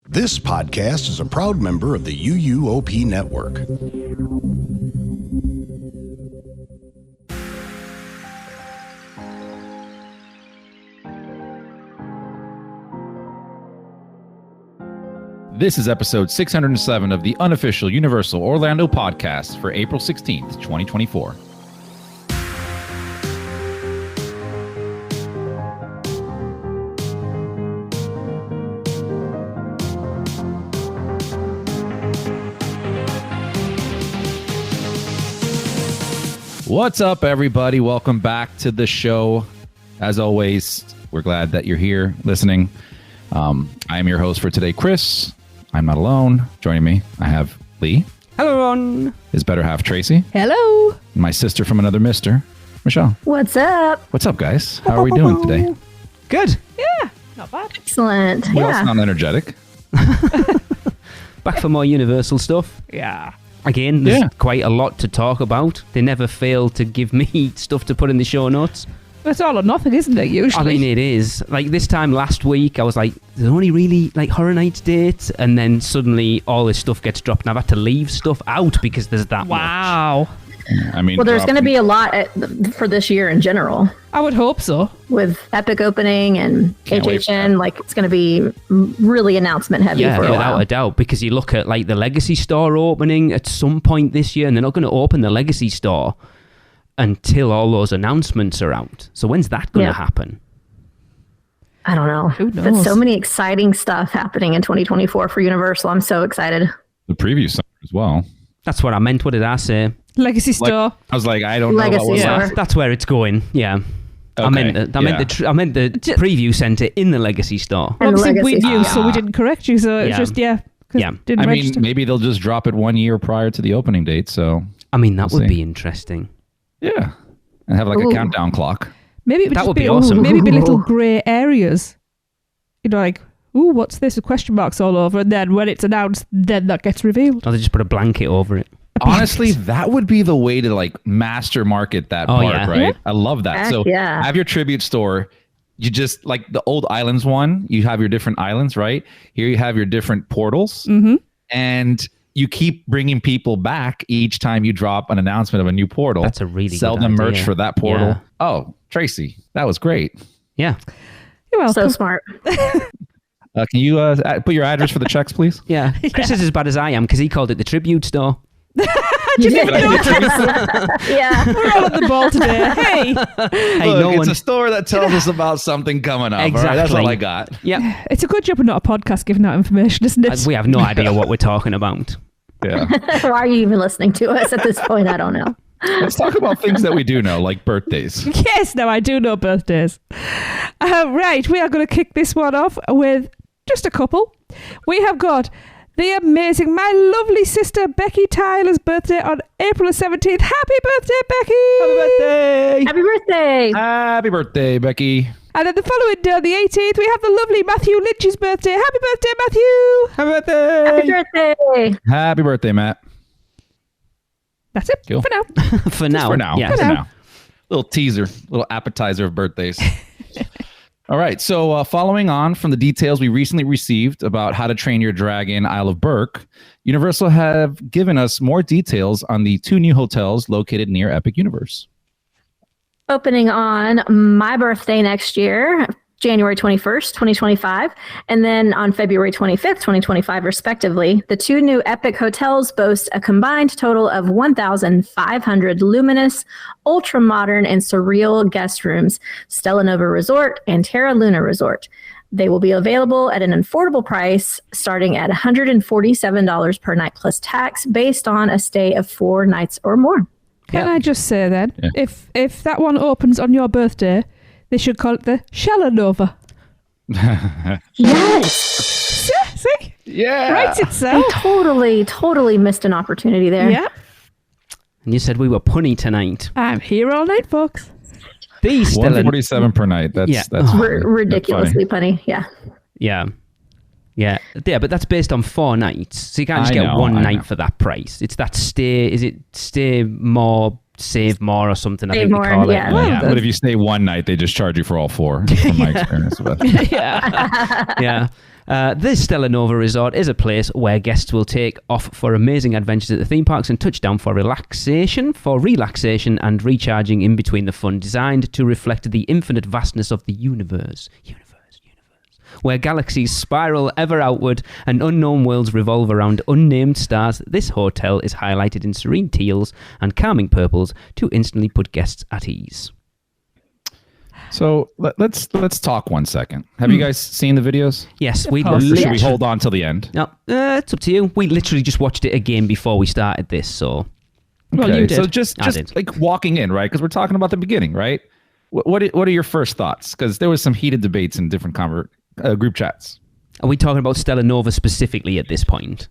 This podcast is a proud member of the UUOP network. This is episode 607 of the unofficial Universal Orlando podcast for April 16th, 2024. What's up, everybody? Welcome back to the show. As always, we're glad that you're here listening. I am your host for today, Chris. I'm not alone. Joining me, I have Lee. Hello, Ron. His better half, Tracy. Hello. And my sister from another mister, Michelle. What's up? What's up, guys? How are we doing today? Good. Yeah, not bad. Excellent. Who else not energetic? Back for more Universal stuff. Yeah. Again, there's quite a lot to talk about. They never fail to give me stuff to put in the show notes. It's all or nothing, isn't it, usually? I mean, it is. Like, this time last week, I was like, there's only really, like, Horror Nights dates, and then suddenly all this stuff gets dropped, and I've had to leave stuff out because there's that much. Wow. I mean, well, there's going to be a lot for this year in general. I would hope so. With Epic opening and HHN, like, it's going to be really announcement heavy for a while. Without a doubt, because you look at, like, the Legacy Store opening at some point this year, and they're not going to open the Legacy Store until all those announcements are out. So when's that going to happen? I don't know. Who knows? But so many exciting stuff happening in 2024 for Universal. I'm so excited. The preview summer as well. That's what I meant. What did I say? Legacy Store. I was like, I don't Legacy know. What was Store. that? That's where it's going. Yeah. Okay. I meant the preview center in the Legacy Store. And Obviously, Legacy we knew, Store. so we didn't correct you. So it's just, didn't I register. mean, maybe they'll just drop it 1 year prior to the opening date. So I mean, that We'll would see. be interesting. yeah, and have like a countdown clock. Maybe it would That just would be awesome. Maybe it'd be little grey areas. You know, like, ooh, what's this? With question marks all over. And then when it's announced, then that gets revealed. Or they just put a blanket over it. Honestly, that would be the way to like master market that park, right? Yeah. I love that. Heck So yeah. have your tribute store. You just like the old islands one. You have your different islands, right? Here you have your different portals, and you keep bringing people back each time you drop an announcement of a new portal. That's a really sell good them merch idea. for that portal. Yeah. Oh, Tracy, that was great. Yeah. You're welcome. So smart. Can you put your address for the checks, please? Yeah. Chris is as bad as I am because he called it the Tribute Store. Yeah. We're all on the ball today. Hey. Hey, Look, no it's one. a store that tells us about something coming up. Exactly. All right? That's all I got. Yeah. It's a good job we're not a podcast giving out information, isn't it? We have no idea what we're talking about. Yeah. Why are you even listening to us at this point? I don't know. Let's talk about things that we do know, like birthdays. Yes, now I do know birthdays. Right, we are going to kick this one off with just a couple. We have got the amazing, my lovely sister Becky Tyler's birthday on April the 17th. Happy birthday, Becky! Happy birthday! Happy birthday. Happy birthday, Becky. And then the following day, on the 18th, we have the lovely Matthew Lynch's birthday. Happy birthday, Matthew! Happy birthday! Happy birthday. Happy birthday, Matt. That's it Cool. for now. For now. For now. Yeah. For now. Little teaser, little appetizer of birthdays. All right. So following on from the details we recently received about How to Train Your Dragon Isle of Berk, Universal have given us more details on the 2 new hotels located near Epic Universe. Opening on my birthday next year, January 21st, 2025, and then on February 25th, 2025, respectively. The 2 new Epic hotels boast a combined total of 1,500 luminous, ultra-modern, and surreal guest rooms, Stella Nova Resort and Terra Luna Resort. They will be available at an affordable price starting at $147 per night plus tax based on a stay of 4 nights or more. Can I just say then, if that one opens on your birthday, they should call it the Shallanova. Yes. See? Yeah. Writes itself. Totally missed an opportunity there. Yeah. And you said we were punny tonight. I'm here all night, folks. These Stella. 147 per night. That's Ridiculously punny. Yeah. Yeah. Yeah. Yeah, but that's based on 4 nights. So you can't just I get know, one I night know. for that price. It's that stay. Is it stay more, save more or something? I Save think more, they call yeah. it. Well, But if you stay one night, they just charge you for all 4, from my experience with it. Yeah. Yeah. This Stella Nova Resort is a place where guests will take off for amazing adventures at the theme parks and touch down for relaxation and recharging in between the fun, designed to reflect the infinite vastness of the universe, where galaxies spiral ever outward and unknown worlds revolve around unnamed stars. This hotel is highlighted in serene teals and calming purples to instantly put guests at ease. So let's talk 1 second. Have you guys seen the videos? Yes, Or should we hold on till the end? No, it's up to you. We literally just watched it again before we started this, so... Well, you did. So just like walking in, right? Because we're talking about the beginning, right? What are your first thoughts? Because there was some heated debates in different group chats. Are we talking about Stella Nova specifically at this point?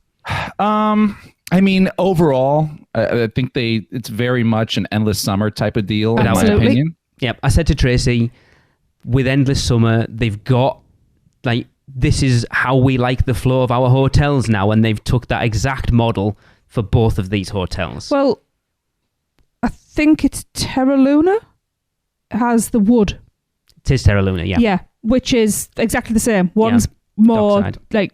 I mean, overall, I think it's very much an endless summer type of deal, in my opinion. Yep, I said to Tracy, with Endless Summer, they've got, like, this is how we like the flow of our hotels now, and they've took that exact model for both of these hotels. Well, I think it's Terra Luna has the wood. It is Terra Luna, yeah. Yeah, which is exactly the same. One's more Dockside. like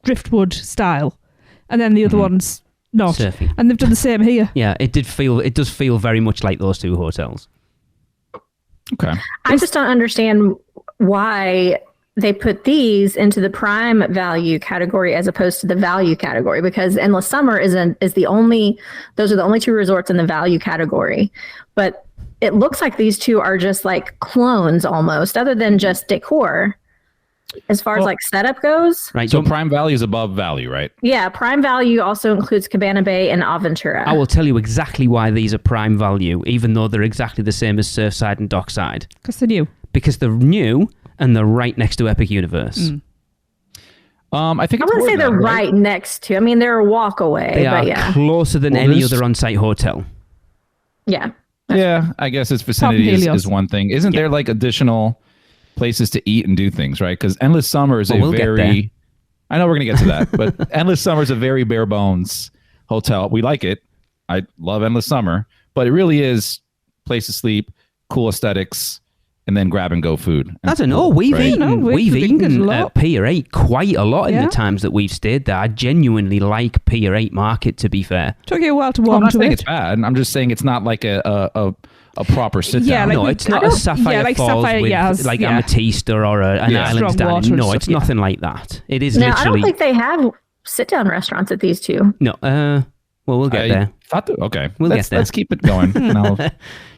driftwood style, and then the other one's not. Surfy. And they've done the same here. Yeah, it does feel very much like those two hotels. Okay. I just don't understand why they put these into the prime value category as opposed to the value category, because Endless Summer those are the only two resorts in the value category. But it looks like these two are just like clones almost, other than just decor. As far as like setup goes. Right. So prime value is above value, right? Yeah, prime value also includes Cabana Bay and Aventura. I will tell you exactly why these are prime value, even though they're exactly the same as Surfside and Dockside. Because they're new. Because they're new and they're right next to Epic Universe. I think I it's wouldn't more say than they're that, right next to. I mean, they're a walk away. They but are yeah. closer than Well, any there's- other on-site hotel. Yeah. Yeah, I guess its vicinity Helios. is one thing. Isn't there like additional places to eat and do things, right? Because Endless Summer is Well, we'll get there. I know we're going to get to that, but Endless Summer is a very bare bones hotel. We like it. I love Endless Summer, but it really is place to sleep, cool aesthetics, and then grab and go food. I don't know. We've right? eaten, No, we've eaten eaten a lot. at Pier 8 quite a lot in Yeah. the times that we've stayed there. I genuinely like Pier 8 Market, to be fair. Took you a while to I'm warm not to saying it. it's bad. I'm just saying it's not like a proper sit down. Yeah, like No, we- it's not I a don't- Sapphire yeah, like Falls Sapphire, with yeah, like yeah. Amethyst or an Yeah. island Strong dining. water and No, stuff, it's yeah. nothing like that. It is No, I don't literally... think they have sit down restaurants at these two. No, well, we'll get there. Okay, We'll let's, get there. Let's keep it going. And I'll-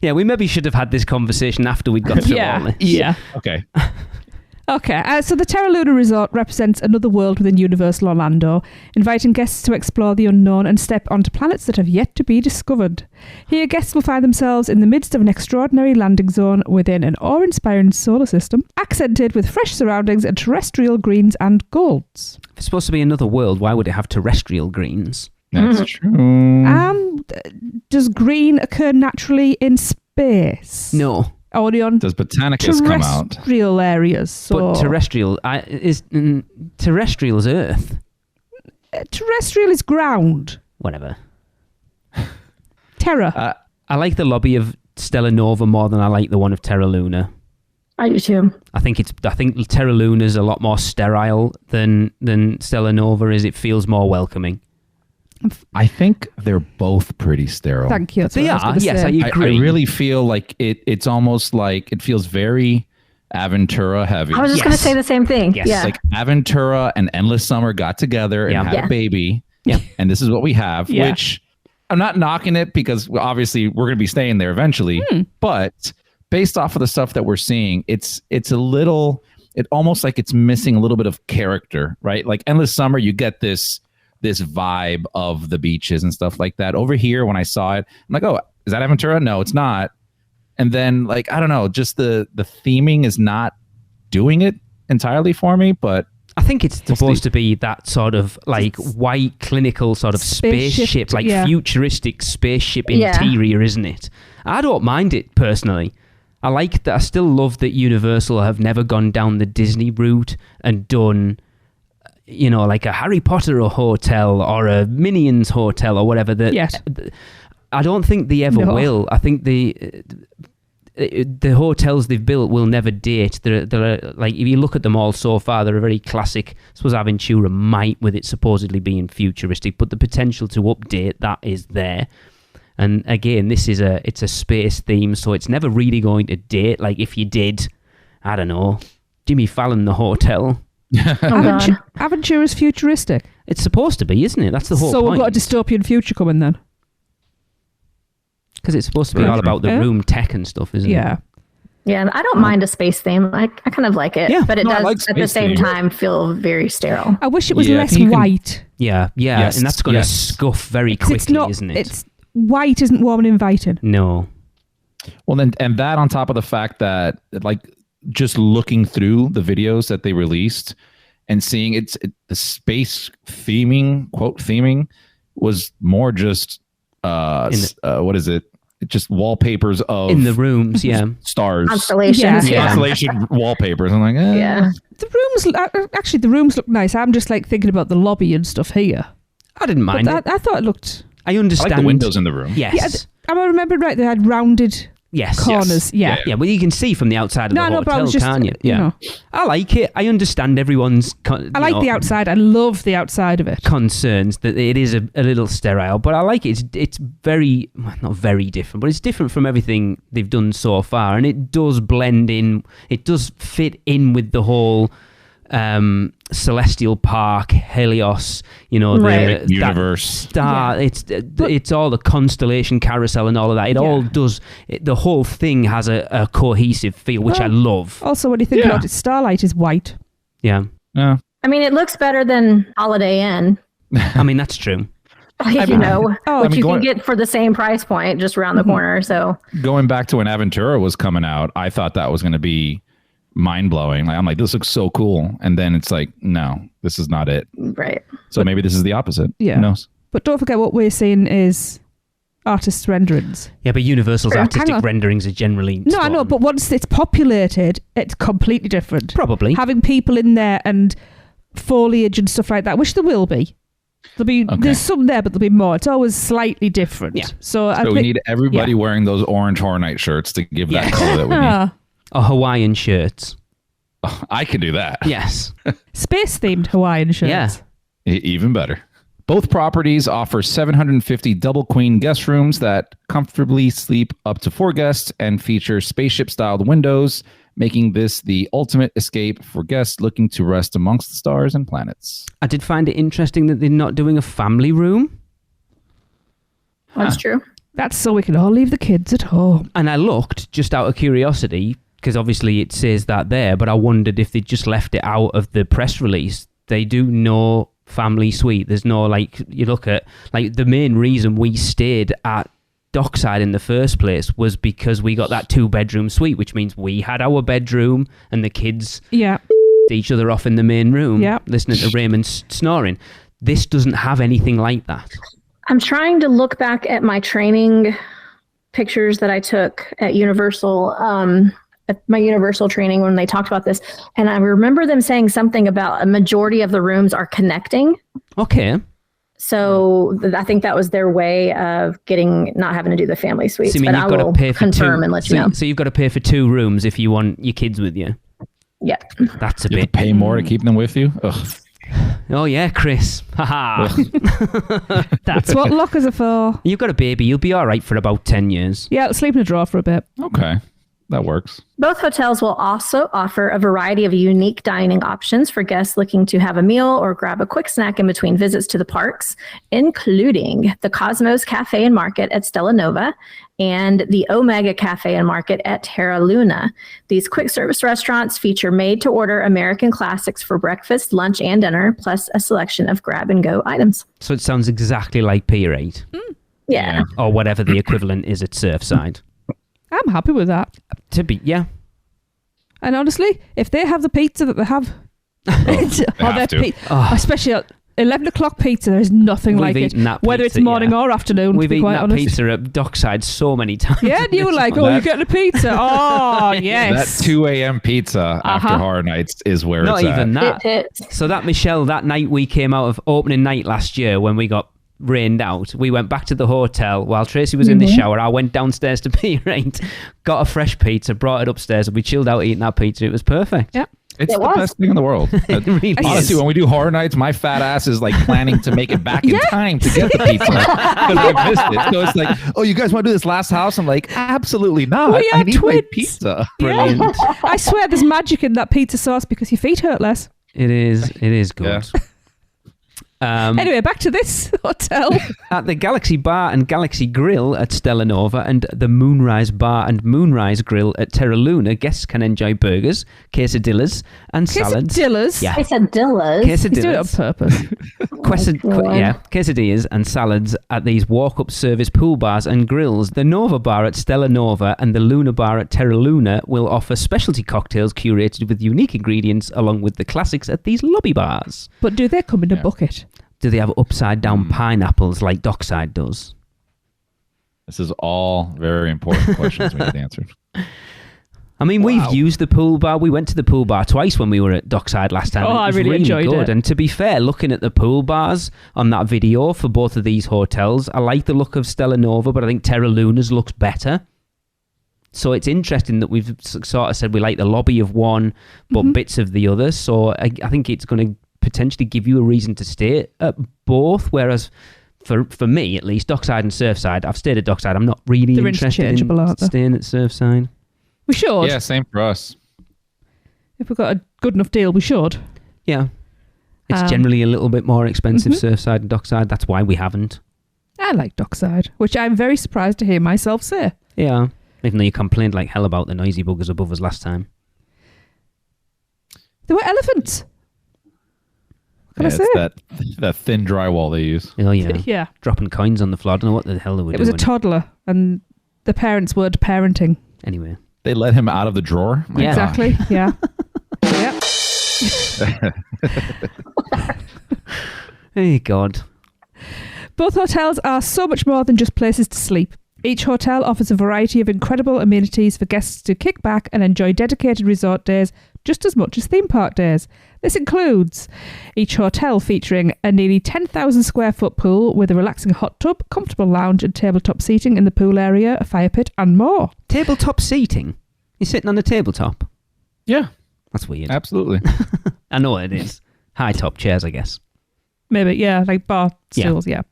Yeah, we maybe should have had this conversation after we got through all this. Yeah. okay. Okay, so the Terra Luna Resort represents another world within Universal Orlando, inviting guests to explore the unknown and step onto planets that have yet to be discovered. Here, guests will find themselves in the midst of an extraordinary landing zone within an awe-inspiring solar system, accented with fresh surroundings and terrestrial greens and golds. If it's supposed to be another world, why would it have terrestrial greens? That's true. Does green occur naturally in space? No, Only on Does Botanicus come out? terrestrial areas. So but terrestrial terrestrial is Earth. terrestrial is ground. Whatever. Terra. I like the lobby of Stella Nova more than I like the one of Terra Luna. I do too. I think Terra Luna is a lot more sterile than Stella Nova is. It feels more welcoming. I think they're both pretty sterile. Thank you. That's They what I was are. gonna Yes, say. I agree. I really feel like it's almost like it feels very Aventura heavy. I was just going to Yes. say the same thing. Yes. Yeah. Like Aventura and Endless Summer got together and Yeah. had Yeah. a baby. Yeah. And this is what we have, Yeah. which I'm not knocking it because obviously we're going to be staying there eventually. But based off of the stuff that we're seeing, it's a little, it almost like it's missing a little bit of character, right? Like Endless Summer, you get this vibe of the beaches and stuff like that. Over here, when I saw it, I'm like, oh, is that Aventura? No, it's not. And then, like, I don't know, just the theming is not doing it entirely for me, but I think it's We'll supposed see. to be that sort of like white clinical sort of Spaceship, spaceship, like yeah. futuristic spaceship Yeah. interior, isn't it? I don't mind it personally. I like that. I still love that Universal have never gone down the Disney route and done, you know, like a Harry Potter hotel or a Minions hotel or whatever. Yes. I don't think they ever No. will. I think the hotels they've built will never date. They're like, if you look at them all so far, they're a very classic. I suppose Aventura might, with it supposedly being futuristic, but the potential to update that is there. And again, it's a space theme, so it's never really going to date. Like if you did, I don't know, Jimmy Fallon the hotel. Aventura's futuristic. It's supposed to be, isn't it? That's the whole point. So we've got a dystopian future coming then. Because it's supposed to be all about the room tech and stuff, isn't it? Yeah, I don't mind a space theme. I kind of like it, but it does at the same time feel very sterile. I wish it was less white. Yeah, Yes, and that's going to scuff very quickly, isn't it? It's white isn't warm and inviting. No. Well, then, and that on top of the fact that, like, just looking through the videos that they released and seeing the space quote theming, was more just what is it? Just wallpapers of in the rooms, stars, constellations, constellation wallpapers. I'm like, the rooms look nice. I'm just like thinking about the lobby and stuff here. I didn't mind it. I thought it looked. I understand. I like the windows in the room. Yes. Am I remembering right? They had rounded corners. Yeah. Well, you can see from the outside of the hotel, but I was just, can't you? you know. I like it. I understand everyone's. I like the outside. I love the outside of it. Concerns that it is a little sterile, but I like it. It's very, not very different, but it's different from everything they've done so far, and it does blend in. It does fit in with the whole Celestial Park, Helios, the universe star. It's all the constellation carousel and all of that. It all does. The whole thing has a cohesive feel, which I love. Also, when you think about it, Starlight is white. Yeah. I mean, it looks better than Holiday Inn. I mean, that's true. Which you can get for the same price point just around the corner. So going back to when Aventura was coming out, I thought that was going to be mind-blowing. Like, I'm like, this looks so cool, and then it's like, no, this is not it. Right. So maybe this is the opposite. Yeah. Who knows? But don't forget, what we're seeing is artists' renderings. Yeah, but Universal's artistic renderings are generally I know, but once it's populated, it's completely different. Probably having people in there and foliage and stuff like that, which there will be. There's some there, but there'll be more. It's always slightly different. Yeah. So we need everybody wearing those orange Hornite shirts to give that color that we need. Or Hawaiian shirts. Oh, I could do that. Yes. Space-themed Hawaiian shirts. Yeah. Even better. Both properties offer 750 double queen guest rooms that comfortably sleep up to 4 guests and feature spaceship-styled windows, making this the ultimate escape for guests looking to rest amongst the stars and planets. I did find it interesting that they're not doing a family room. That's true. That's so we can all leave the kids at home. And I looked, just out of curiosity, because obviously it says that there, but I wondered if they just left it out of the press release. They do no family suite. There's no, like, you look at, like, the main reason we stayed at Dockside in the first place was because we got that 2-bedroom suite, which means we had our bedroom and the kids each other off in the main room, listening to Raymond snoring. This doesn't have anything like that. I'm trying to look back at my training pictures that I took at Universal, at my Universal training when they talked about this. And I remember them saying something about a majority of the rooms are connecting. Okay. So I think that was their way of not having to do the family suites. So, but I will confirm and let you know. So you've got to pay for 2 rooms if you want your kids with you. Yeah. That's a you bit. Have to pay more to keep them with you? Ugh. Oh yeah, Chris. Haha. That's what lockers are for. You've got a baby. You'll be all right for about 10 years. Yeah, sleep in a drawer for a bit. Okay. That works. Both hotels will also offer a variety of unique dining options for guests looking to have a meal or grab a quick snack in between visits to the parks, including the Cosmos Cafe and Market at Stella Nova and the Omega Cafe and Market at Terra Luna. These quick service restaurants feature made-to-order American classics for breakfast, lunch, and dinner, plus a selection of grab-and-go items. So it sounds exactly like Pier 8. Yeah. Or whatever the equivalent is at Surfside. I'm happy with that. And honestly, if they have the pizza that they have, especially at 11 o'clock pizza, there's nothing like it. Whether it's morning or afternoon, we've eaten that honest. pizza at Dockside so many times. Yeah, and you were like, you're getting a pizza. Oh, yes. That 2 a.m. pizza after Horror Nights is where Not it's at. Not even that. So that, Michelle, that night we came out of opening night last year when we got rained out, we went back to the hotel while Tracy was in the shower. I went downstairs to pee, right? Got a fresh pizza, brought it upstairs, and we chilled out eating that pizza. It was perfect. Yep. It's the best thing in the world. Really Honestly, is. when we do horror nights, my fat ass is like planning to make it back in time to get the pizza because I missed it. So it's like, oh, you guys want to do this last house? I'm like, absolutely not. We I are need my twins. pizza. Brilliant. Yeah. I swear there's magic in that pizza sauce because your feet hurt less. It is good. Anyway, back to this hotel. At the Galaxy Bar and Galaxy Grill at Stella Nova and the Moonrise Bar and Moonrise Grill at Terra Luna, guests can enjoy burgers, quesadillas, and salads. Quesadillas? Yeah. Quesadillas. He's doing it on Quesadillas. purpose. Quesadillas and salads at these walk-up service pool bars and grills. The Nova Bar at Stella Nova and the Luna Bar at Terra Luna will offer specialty cocktails curated with unique ingredients along with the classics at these lobby bars. But do they come in a bucket? Do they have upside-down pineapples like Dockside does? This is all very important questions we need answered. I mean, we've used the pool bar. We went to the pool bar twice when we were at Dockside last time. Oh, and it I was really enjoyed good. it. And to be fair, looking at the pool bars on that video for both of these hotels, I like the look of Stella Nova, but I think Terra Luna's looks better. So it's interesting that we've sort of said we like the lobby of one, but bits of the other. So I think it's going to potentially give you a reason to stay at both, whereas for me at least, Dockside and Surfside, I've stayed at Dockside. I'm not really They're interested interchangeable, in aren't they? staying at Surfside. We should. Yeah, same for us. If we've got a good enough deal, we should. Yeah. It's generally a little bit more expensive, Surfside and Dockside. That's why we haven't. I like Dockside, which I'm very surprised to hear myself say. Yeah. Even though you complained like hell about the noisy buggers above us last time. There were elephants. What can I say? It's that thin drywall they use. Oh, yeah. Yeah. Dropping coins on the floor. I don't know what the hell they were It doing. was a toddler, and the parents were parenting. Anyway. They let him out of the drawer? My Yeah. God. Exactly. Yeah. Yep. Hey, God. Both hotels are so much more than just places to sleep. Each hotel offers a variety of incredible amenities for guests to kick back and enjoy dedicated resort days just as much as theme park days. This includes each hotel featuring a nearly 10,000 square foot pool with a relaxing hot tub, comfortable lounge and tabletop seating in the pool area, a fire pit and more. Tabletop seating? You're sitting on a tabletop? Yeah, That's weird. absolutely. I know it is. High top chairs, I guess. Maybe, yeah, like bar stools, yeah.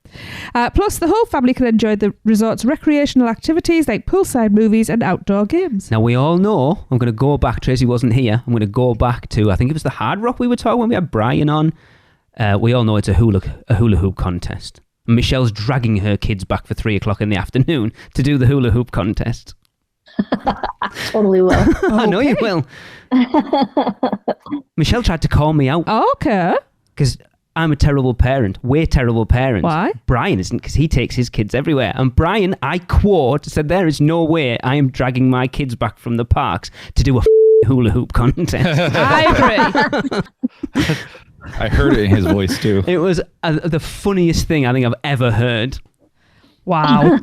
Plus, the whole family can enjoy the resort's recreational activities like poolside movies and outdoor games. Now, we all know, I'm going to go back, Tracy wasn't here, I'm going to go back to, I think it was the Hard Rock we were talking when we had Brian on. We all know it's a hula hoop contest. And Michelle's dragging her kids back for 3 o'clock in the afternoon to do the hula hoop contest. Totally will. I know you will. Michelle tried to call me out Okay. because I'm a terrible parent. We're terrible parents. Why? Brian isn't, because he takes his kids everywhere. And Brian, I quote, said, "There is no way I am dragging my kids back from the parks to do a hula hoop contest." I agree. I heard it in his voice too. It was the funniest thing I think I've ever heard. Wow.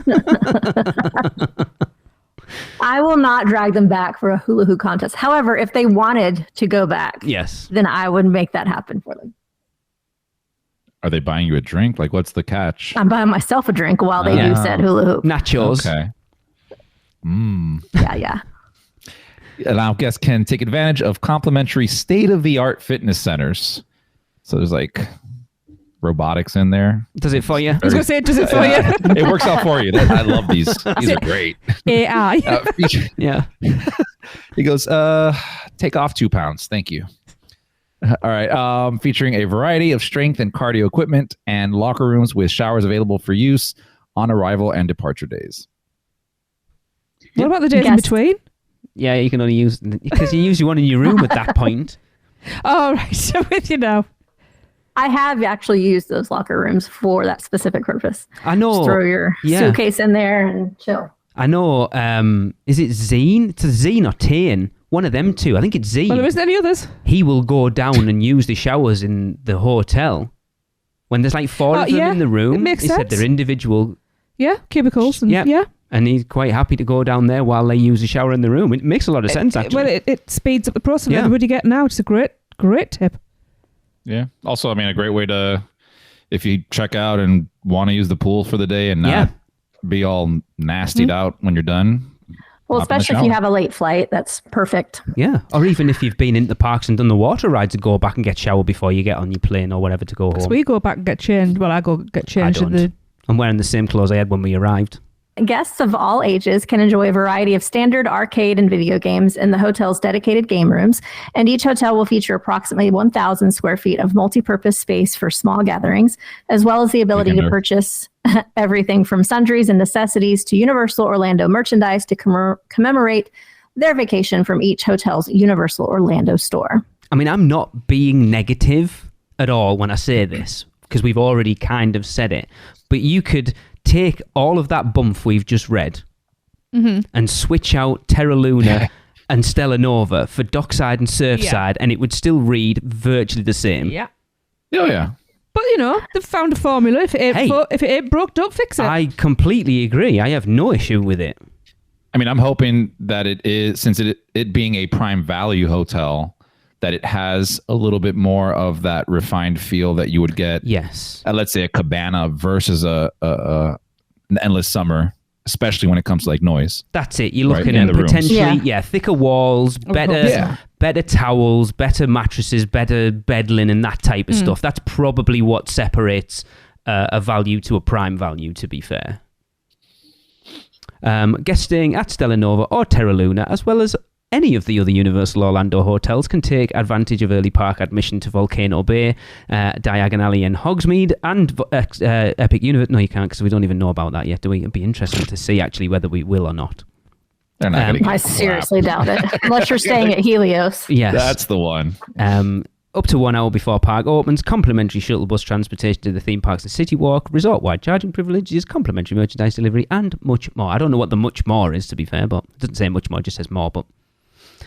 I will not drag them back for a hula hoop contest. However, if they wanted to go back, Yes. then I would make that happen for them. Are they buying you a drink? Like, what's the catch? I'm buying myself a drink while they do Yeah. said hula hoop. Nachos. Okay. Yeah. And now guests can take advantage of complimentary state-of-the-art fitness centers. So there's like robotics in there. Does it for you? I was going to say, does it for you? It works out for you. I love these. These are great. AI. Yeah. He goes, take off 2 pounds. Thank you. All right. Featuring a variety of strength and cardio equipment and locker rooms with showers available for use on arrival and departure days. What about the days in Yes. between? Yeah, you can only use, because you use one in your room at that point. Oh, right. I'm with you now. I have actually used those locker rooms for that specific purpose. I know. Just throw your suitcase in there and chill. I know. Is it Zine? It's a Zine or Tane. One of them two. I think it's Zine. Well, there isn't any others. He will go down and use the showers in the hotel. When there's like 4 of them yeah, in the room, it makes he said sense. they're individual. Yeah, cubicles. And, Yeah. yeah. And he's quite happy to go down there while they use the shower in the room. It makes a lot of sense, actually. Well, it speeds up the process of Yeah. everybody getting out. It's a great tip. Yeah. Also, I mean, a great way to, if you check out and want to use the pool for the day and not be all nastied out when you're done. Well, especially if you have a late flight, that's perfect. Yeah. Or even if you've been into the parks and done the water rides, to go back and get showered before you get on your plane or whatever to go home. So we go back and get changed. Well, I go get changed. I'm wearing the same clothes I had when we arrived. Guests of all ages can enjoy a variety of standard arcade and video games in the hotel's dedicated game rooms, and each hotel will feature approximately 1,000 square feet of multi-purpose space for small gatherings, as well as the ability to purchase everything from sundries and necessities to Universal Orlando merchandise to commemorate their vacation from each hotel's Universal Orlando store. I mean, I'm not being negative at all when I say this, because we've already kind of said it, but you could take all of that bump we've just read and switch out Terra Luna and Stella Nova for Dockside and Surfside, and it would still read virtually the same. Yeah. Oh, yeah. But, they've found a formula. If it ain't broke, don't fix it. I completely agree. I have no issue with it. I mean, I'm hoping that it is, since it being a prime value hotel, that it has a little bit more of that refined feel that you would get. Yes. At, let's say, a Cabana versus an Endless Summer, especially when it comes to like noise. That's it. You're looking at potentially, thicker walls, better towels, better mattresses, better bed linen, that type of stuff. That's probably what separates a value to a prime value, to be fair. Guests staying at Stella Nova or Terra Luna, as well as any of the other Universal Orlando hotels, can take advantage of early park admission to Volcano Bay, Diagon Alley and Hogsmeade, and Epic Universe. No, you can't, because we don't even know about that yet, do we? It'd be interesting to see actually whether we will or not. They're not gonna get I seriously doubt it, unless you're staying at Helios. Yes. That's the one. Up to 1 hour before park opens, complimentary shuttle bus transportation to the theme parks and City Walk, resort-wide charging privileges, complimentary merchandise delivery, and much more. I don't know what the much more is, to be fair, but it doesn't say much more, it just says more, but...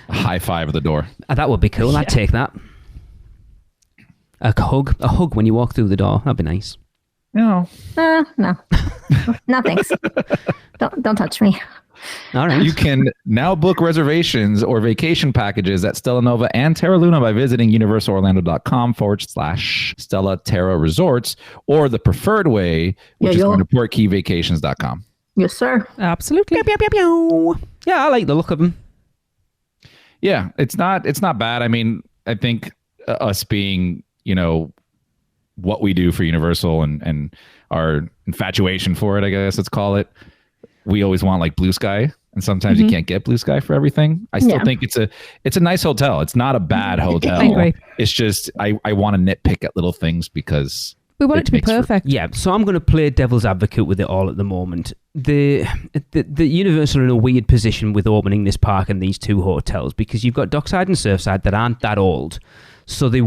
A high five at the door. That would be cool. I'd take that. A hug when you walk through the door. That'd be nice. No. No. No thanks. Don't touch me. All right. You can now book reservations or vacation packages at Stella Nova and Terra Luna by visiting universalorlando.com/Stella Terra Resorts, or the preferred way, which is going to portkeyvacations.com. Yes, sir. Absolutely. Pew, pew, pew. Yeah, I like the look of them. Yeah, it's not bad. I mean, I think us being, what we do for Universal and our infatuation for it, I guess let's call it, we always want like blue sky, and sometimes you can't get blue sky for everything. I still think it's a nice hotel. It's not a bad hotel. I agree. It's just I want to nitpick at little things because we want it to be perfect. Yeah, so I'm going to play devil's advocate with it all at the moment. The Universal are in a weird position with opening this park and these two hotels, because you've got Dockside and Surfside that aren't that old. So they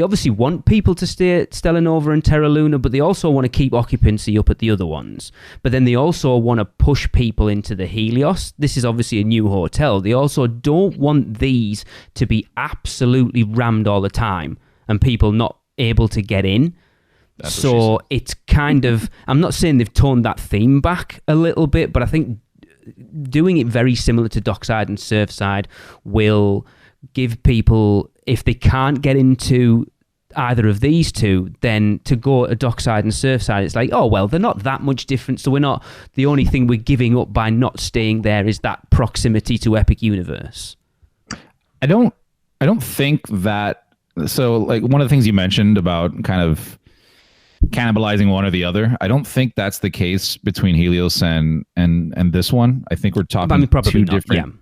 obviously want people to stay at Stella Nova and Terra Luna, but they also want to keep occupancy up at the other ones. But then they also want to push people into the Helios. This is obviously a new hotel. They also don't want these to be absolutely rammed all the time and people not able to get in. So it's kind of, I'm not saying they've toned that theme back a little bit, but I think doing it very similar to Dockside and Surfside will give people, if they can't get into either of these two, then to go to Dockside and Surfside, it's like, oh, well, they're not that much different. So the only thing we're giving up by not staying there is that proximity to Epic Universe. I don't think that. So, like, one of the things you mentioned about kind of cannibalizing one or the other, I don't think that's the case between Helios and this one. I think we're talking two different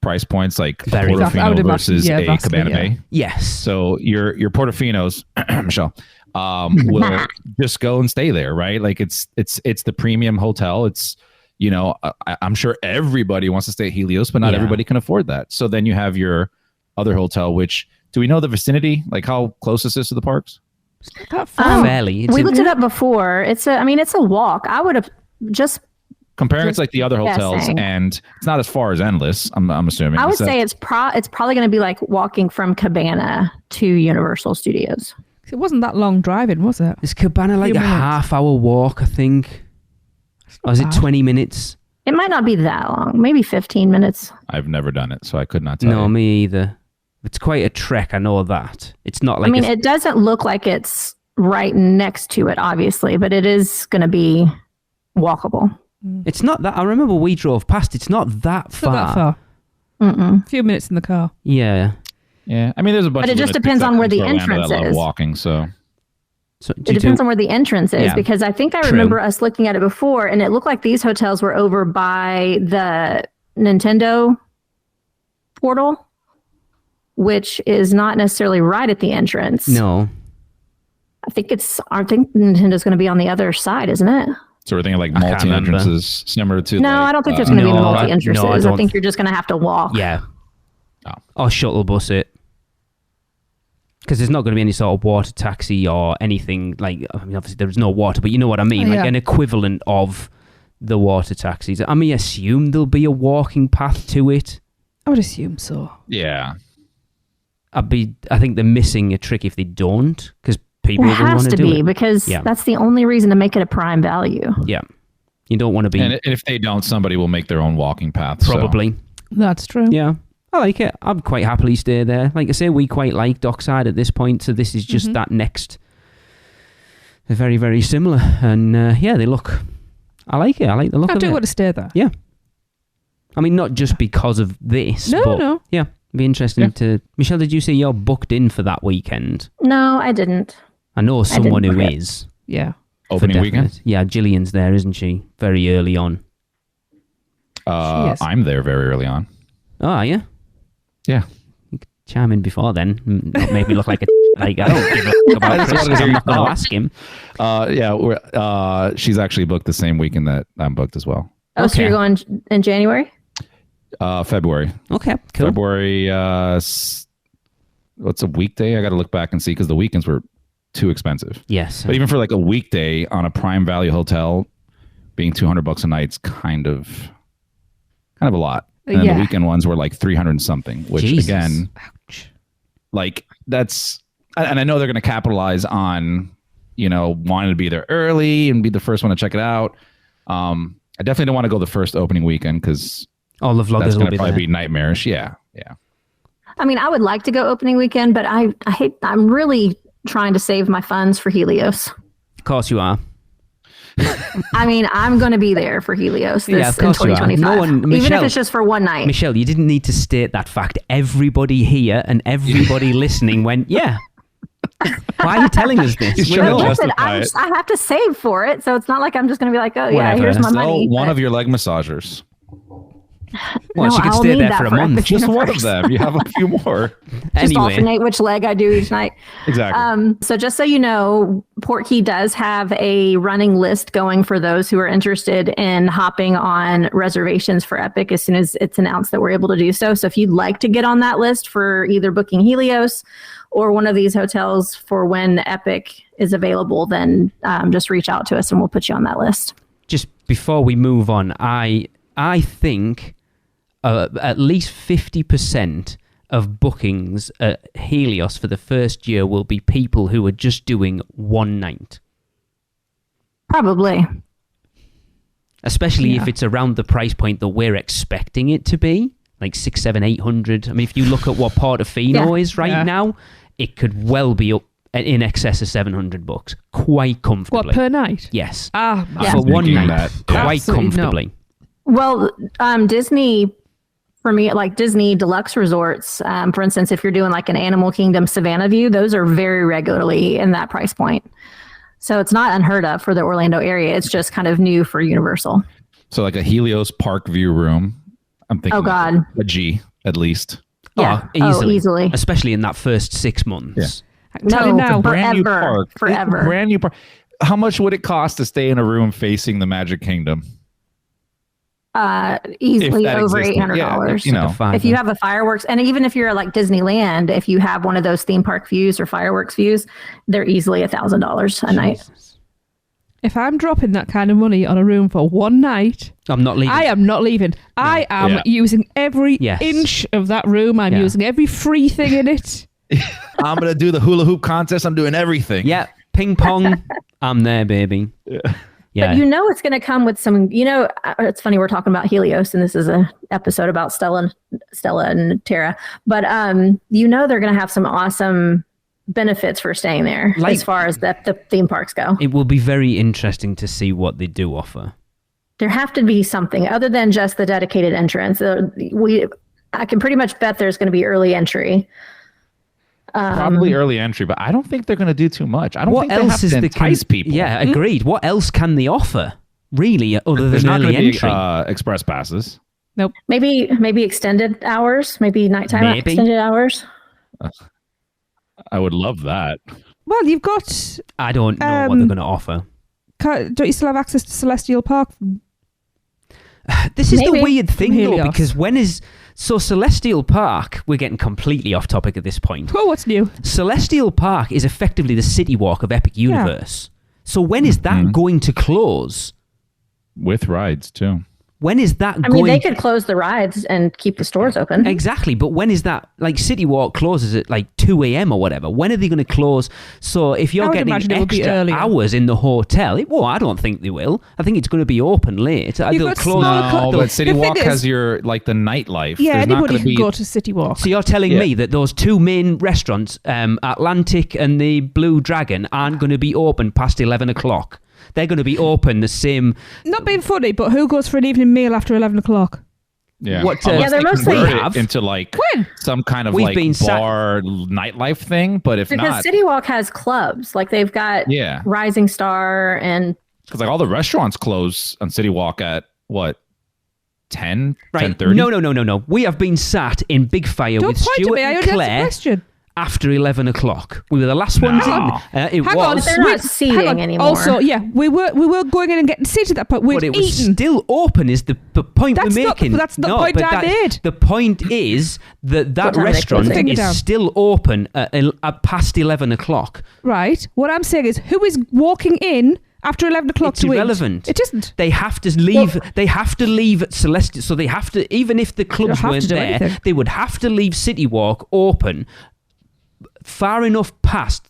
price points, like a Portofino versus a Cabana Bay. Yes. So your Portofinos, Michelle, will just go and stay there, right? Like it's the premium hotel. It's, I'm sure everybody wants to stay at Helios, but not everybody can afford that. So then you have your other hotel, which, do we know the vicinity? Like how close is this to the parks? Fairly. We looked it up before. It's a walk. I would have just comparing it to like the other hotels, and it's not as far as Endless. I'm assuming. I would say it's probably going to be like walking from Cabana to Universal Studios. It wasn't that long driving, was it? Is Cabana like a half-hour walk, I think? Or is it 20 minutes? It might not be that long. Maybe 15 minutes. I've never done it, so I could not tell you. No, me either. It's quite a trek, I know that. It's not like... it doesn't look like it's right next to it, obviously, but it is going to be walkable. It's not that. I remember we drove past. It's not that It's far. not that far. Mm-mm. A few minutes in the car. Yeah. Yeah, I mean, there's a bunch. But it of just lunatics depends that on where come the to Orlando entrance that love is. walking, so So It depends on where the entrance is, Yeah. because I think I True. remember us looking at it before, and it looked like these hotels were over by the Nintendo portal, which is not necessarily right at the entrance. No. I think Nintendo's going to be on the other side, isn't it? so we're thinking like I can't multi remember. entrances, similar to. No, like, I don't think there's going to be no, any multi entrances. no, I I don't- think you're just going to have to walk. Yeah. Oh. Or shuttle bus it. Because there's not going to be any sort of water taxi or anything like. I mean, obviously there's no water, but you know what I mean. Oh, Like yeah. an equivalent of the water taxis. I mean, assume there'll be a walking path to it. I would assume so. Yeah, I think they're missing a trick if they don't, because people It will want has to to do be, it. because Yeah. that's the only reason to make it a prime value. Yeah. You don't want to be and if they don't, somebody will make their own walking path. so- probably. That's true. Yeah. I like it. I'd quite happily stay there. Like I say, we quite like Dockside at this point, so this is just that next. They're very, very similar. And yeah, they look. I like it. I like the look I of do it. want to stay there. Yeah. I mean, not just because of this. No, but no. Yeah. It'd be interesting Yeah. to. Michelle, did you say you're booked in for that weekend? No, I didn't. I know someone who book it. is. Yeah. for Opening weekend. definite. Yeah, Gillian's there, isn't she? Very early on. She is. I'm there very early on. Oh, are you? Yeah. You could chime in before then. Not make me look like a. Like, I don't give a fuck about I just Chris, wanted to 'cause hear I'm you not going to talk. ask him. She's actually booked the same weekend that I'm booked as well. Oh, so Okay. you're going in January? February. Okay, cool. February. What's a weekday? I got to look back and see because the weekends were too expensive. Yes. But even for like a weekday on a prime value hotel, being $200 a night's kind of a lot. And then Yeah. the weekend ones were like 300 and something, which Jesus. again, like that's, and I know they're going to capitalize on, wanting to be there early and be the first one to check it out. I definitely don't want to go the first opening weekend because All the that's vloggers will going to be probably there. be nightmarish. Yeah. I mean, I would like to go opening weekend, but I'm really trying to save my funds for Helios. Of course you are. I mean, I'm going to be there for Helios Yeah, this of in course you are. 2025. No one- even Michelle- if it's just for one night. Michelle, you didn't need to state that fact. Everybody here and everybody listening went, yeah. Why are you telling us this? He's We trying to know. justify Listen, it. I have to save for it, so it's not like I'm just going to be like, oh, yeah, Whatever. here's my Sell money. one but- of your leg massagers. Well, No, she could I'll stay need there that for a for month. Epic Just one of Universe. them. You have a few more. Just Anyway, alternate which leg I do each night. Exactly. So just so you know, Portkey does have a running list going for those who are interested in hopping on reservations for Epic as soon as it's announced that we're able to do so. So if you'd like to get on that list for either booking Helios or one of these hotels for when Epic is available, then just reach out to us and we'll put you on that list. just before we move on, I think at least 50% of bookings at Helios for the first year will be people who are just doing one night. Probably. Especially if it's around the price point that we're expecting it to be, like 600, 700, 800. I mean, if you look at what Portofino is right now, it could well be up in excess of $700, quite comfortably. What, per night? Yes. Ah, For one thinking night, that, quite Absolutely not. comfortably. Well, Disney, for me, like Disney deluxe resorts, for instance, if you're doing like an Animal Kingdom Savannah View, those are very regularly in that price point. So it's not unheard of for the Orlando area. It's just kind of new for Universal. So like a Helios Park View room. I'm thinking Oh, God. like a G at least. Yeah. Easily. Easily. Especially in that first 6 months. I can tell you No, now. Brand new Forever. park. Forever. Brand new park. How much would it cost to stay in a room facing the Magic Kingdom? Easily If that over existed. $800. Yeah, you know. If you have a fireworks, and even if you're like Disneyland, if you have one of those theme park views or fireworks views, they're easily $1,000 a night. If I'm dropping that kind of money on a room for one night, I'm not leaving. I am not leaving. I am Yeah. using every Yes. inch of that room. I'm Yeah. using every free thing in it. I'm going to do the hula hoop contest. I'm doing everything. Yeah, ping pong. I'm there, baby. Yeah. But you know it's going to come with some, it's funny we're talking about Helios and this is a episode about Stella and Terra, but they're going to have some awesome benefits for staying there as far as the theme parks go. It will be very interesting to see what they do offer. There have to be something other than just the dedicated entrance. I can pretty much bet there's going to be early entry. Probably early entry, but I don't think they're going to do too much. I don't think else they have to entice people. Yeah, agreed. What else can they offer, really, other There's than not early going to be entry? express passes. Nope. Maybe extended hours, maybe nighttime extended hours. I would love that. Well, you've got... I don't know what they're going to offer. Don't you still have access to Celestial Park? This is Maybe. the weird thing, though, Helios. because Celestial Park, we're getting completely off topic at this point. Oh, what's new? Celestial Park is effectively the City Walk of Epic Universe. So when is that going to close? With rides, too. When is that I mean, they could close the rides and keep the stores open. Exactly, but when is that? Like, City Walk closes at like 2 a.m. or whatever. When are they going to close? So if you're getting extra hours in the hotel, I don't think they will. I think it's going to be open late. They'll close. No, but City Walk has your, like, the nightlife. Yeah, There's anybody not can go to City Walk. So you're telling me that those two main restaurants, Atlantic and the Blue Dragon, aren't going to be open past 11 o'clock? They're going to be open the same... Not being funny, but who goes for an evening meal after 11 o'clock? Yeah, they're mostly into like some kind of We've been bar nightlife thing. But if because not, City Walk has clubs, like they've got Rising Star and because like all the restaurants close on City Walk at what 10, right? 10:30? No. We have been sat in Big Fire Don't with point Stuart to me. I and only asked a Claire question. after 11 o'clock. We were the last ones in. Hang on, they're not seating anymore. Also, we were going in and getting seated at that point. We'd but it was eaten. still open is the point we're making. That's not the point I made. The point is that restaurant close it? is still open at past 11 o'clock. Right. What I'm saying is, who is walking in after 11 o'clock It's to irrelevant. eat? It isn't. They have to leave. They have to leave at Celestial. So they have to, even if the clubs weren't there, anything. they would have to leave City Walk open far enough past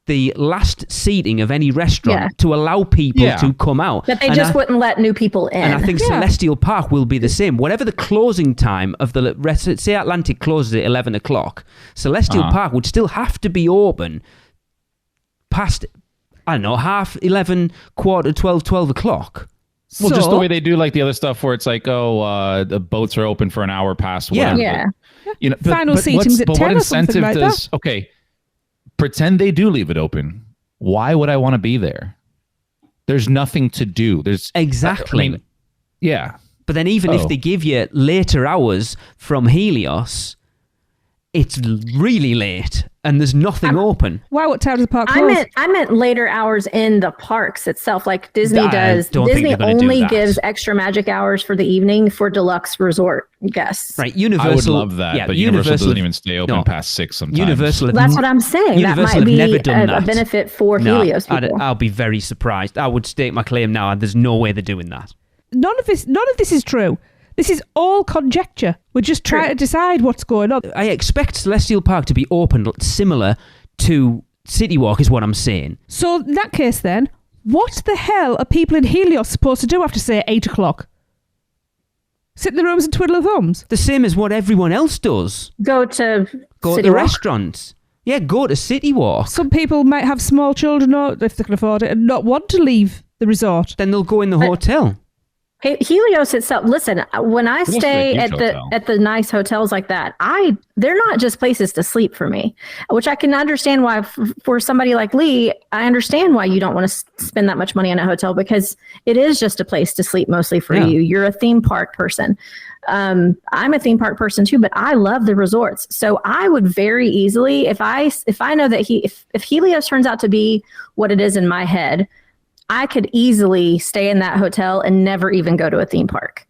the last seating of any restaurant to allow people to come out. But they wouldn't let new people in. And I think Celestial Park will be the same. Whatever the closing time of the rest, say Atlantic closes at 11 o'clock, Celestial Park would still have to be open past, I don't know, half 11, quarter 12, 12 o'clock. Well, just the way they do like the other stuff where it's like, the boats are open for an hour past. Whatever. Yeah. You know, Final seating's at 10 or something like that. Okay, pretend they do leave it open. Why would I want to be there? There's nothing to do. There's exactly. I mean, yeah. But then even if they give you later hours from Helios, it's really late and there's nothing open. Why would Terra Park close? I meant later hours in the parks itself, like Disney does. Disney only gives extra magic hours for the evening for deluxe resort guests. Right, Universal. I would love that, but Universal doesn't even stay open past 6 sometimes. Universal. That's what I'm saying. Universal that might be never done a benefit for Helios people. I'll be very surprised. I would stake my claim now. There's no way they're doing that. None of this is true. This is all conjecture. We're just trying to decide what's going on. I expect Celestial Park to be open similar to City Walk is what I'm saying. So in that case then, what the hell are people in Helios supposed to do after, say, 8 o'clock? Sit in the rooms and twiddle their thumbs? The same as what everyone else does. Go to the restaurants. Yeah, go to City Walk. Some people might have small children, or if they can afford it, and not want to leave the resort. Then they'll go in the hotel. Helios itself. Listen, when I stay at the nice hotels like that, they're not just places to sleep for me, which I can understand why for somebody like Lee, I understand why you don't want to spend that much money on a hotel because it is just a place to sleep mostly for you. You're a theme park person. I'm a theme park person too, but I love the resorts. So I would very easily, if I know that if Helios turns out to be what it is in my head, I could easily stay in that hotel and never even go to a theme park.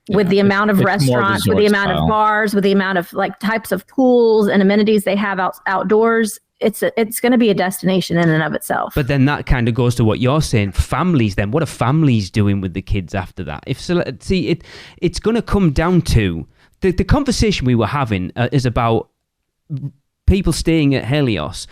With the amount of restaurants, with the amount of bars, with the amount of like types of pools and amenities they have outdoors, it's going to be a destination in and of itself. But then that kind of goes to what you're saying. Families, then what are families doing with the kids after that? It's going to come down to the conversation we were having is about people staying at Helios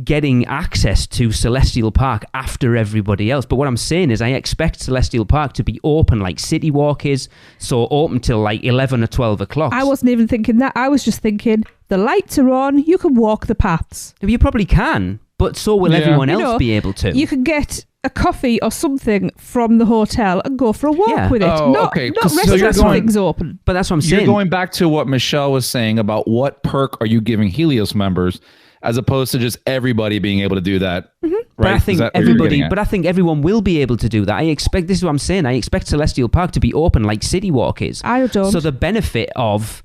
getting access to Celestial Park after everybody else. But what I'm saying is I expect Celestial Park to be open like City Walk is, so open till like 11 or 12 o'clock. I wasn't even thinking that. I was just thinking the lights are on, you can walk the paths. You probably can, but so will everyone else be able to. You can get a coffee or something from the hotel and go for a walk with it. Not restaurants and things open. But that's what I'm saying. You're going back to what Michelle was saying about what perk are you giving Helios members, as opposed to just everybody being able to do that. Mm-hmm. Right? But I think everyone will be able to do that. This is what I'm saying. I expect Celestial Park to be open like City Walk is. I don't. So the benefit of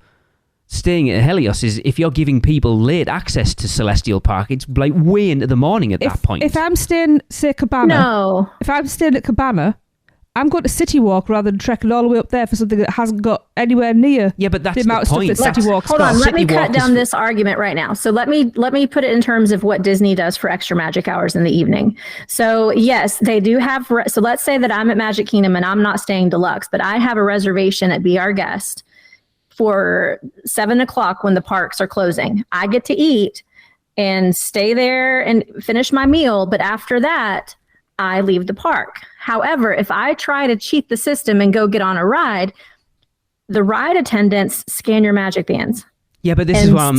staying at Helios is if you're giving people late access to Celestial Park, it's like way into the morning at that point. If I'm staying, say, Cabana, if I'm staying at Cabana, I'm going to City Walk rather than trekking all the way up there for something that hasn't got anywhere near but that's the amount of point. stuff that City Walk's got. got. Hold on, let me cut down this argument right now. So let me put it in terms of what Disney does for extra magic hours in the evening. So yes, they do have, so let's say that I'm at Magic Kingdom and I'm not staying deluxe, but I have a reservation at Be Our Guest for 7:00 when the parks are closing. I get to eat and stay there and finish my meal, but after that, I leave the park. However, if I try to cheat the system and go get on a ride, the ride attendants scan your magic bands. Yeah, but this is what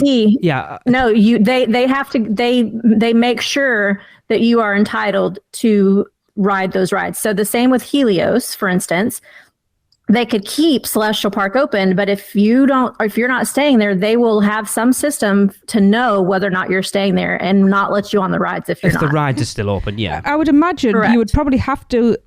No, they make sure that you are entitled to ride those rides. So the same with Helios, for instance. They could keep Celestial Park open, but if you're not staying there, they will have some system to know whether or not you're staying there and not let you on the rides if you're not. If the rides are still open, yeah. I would imagine you would probably have to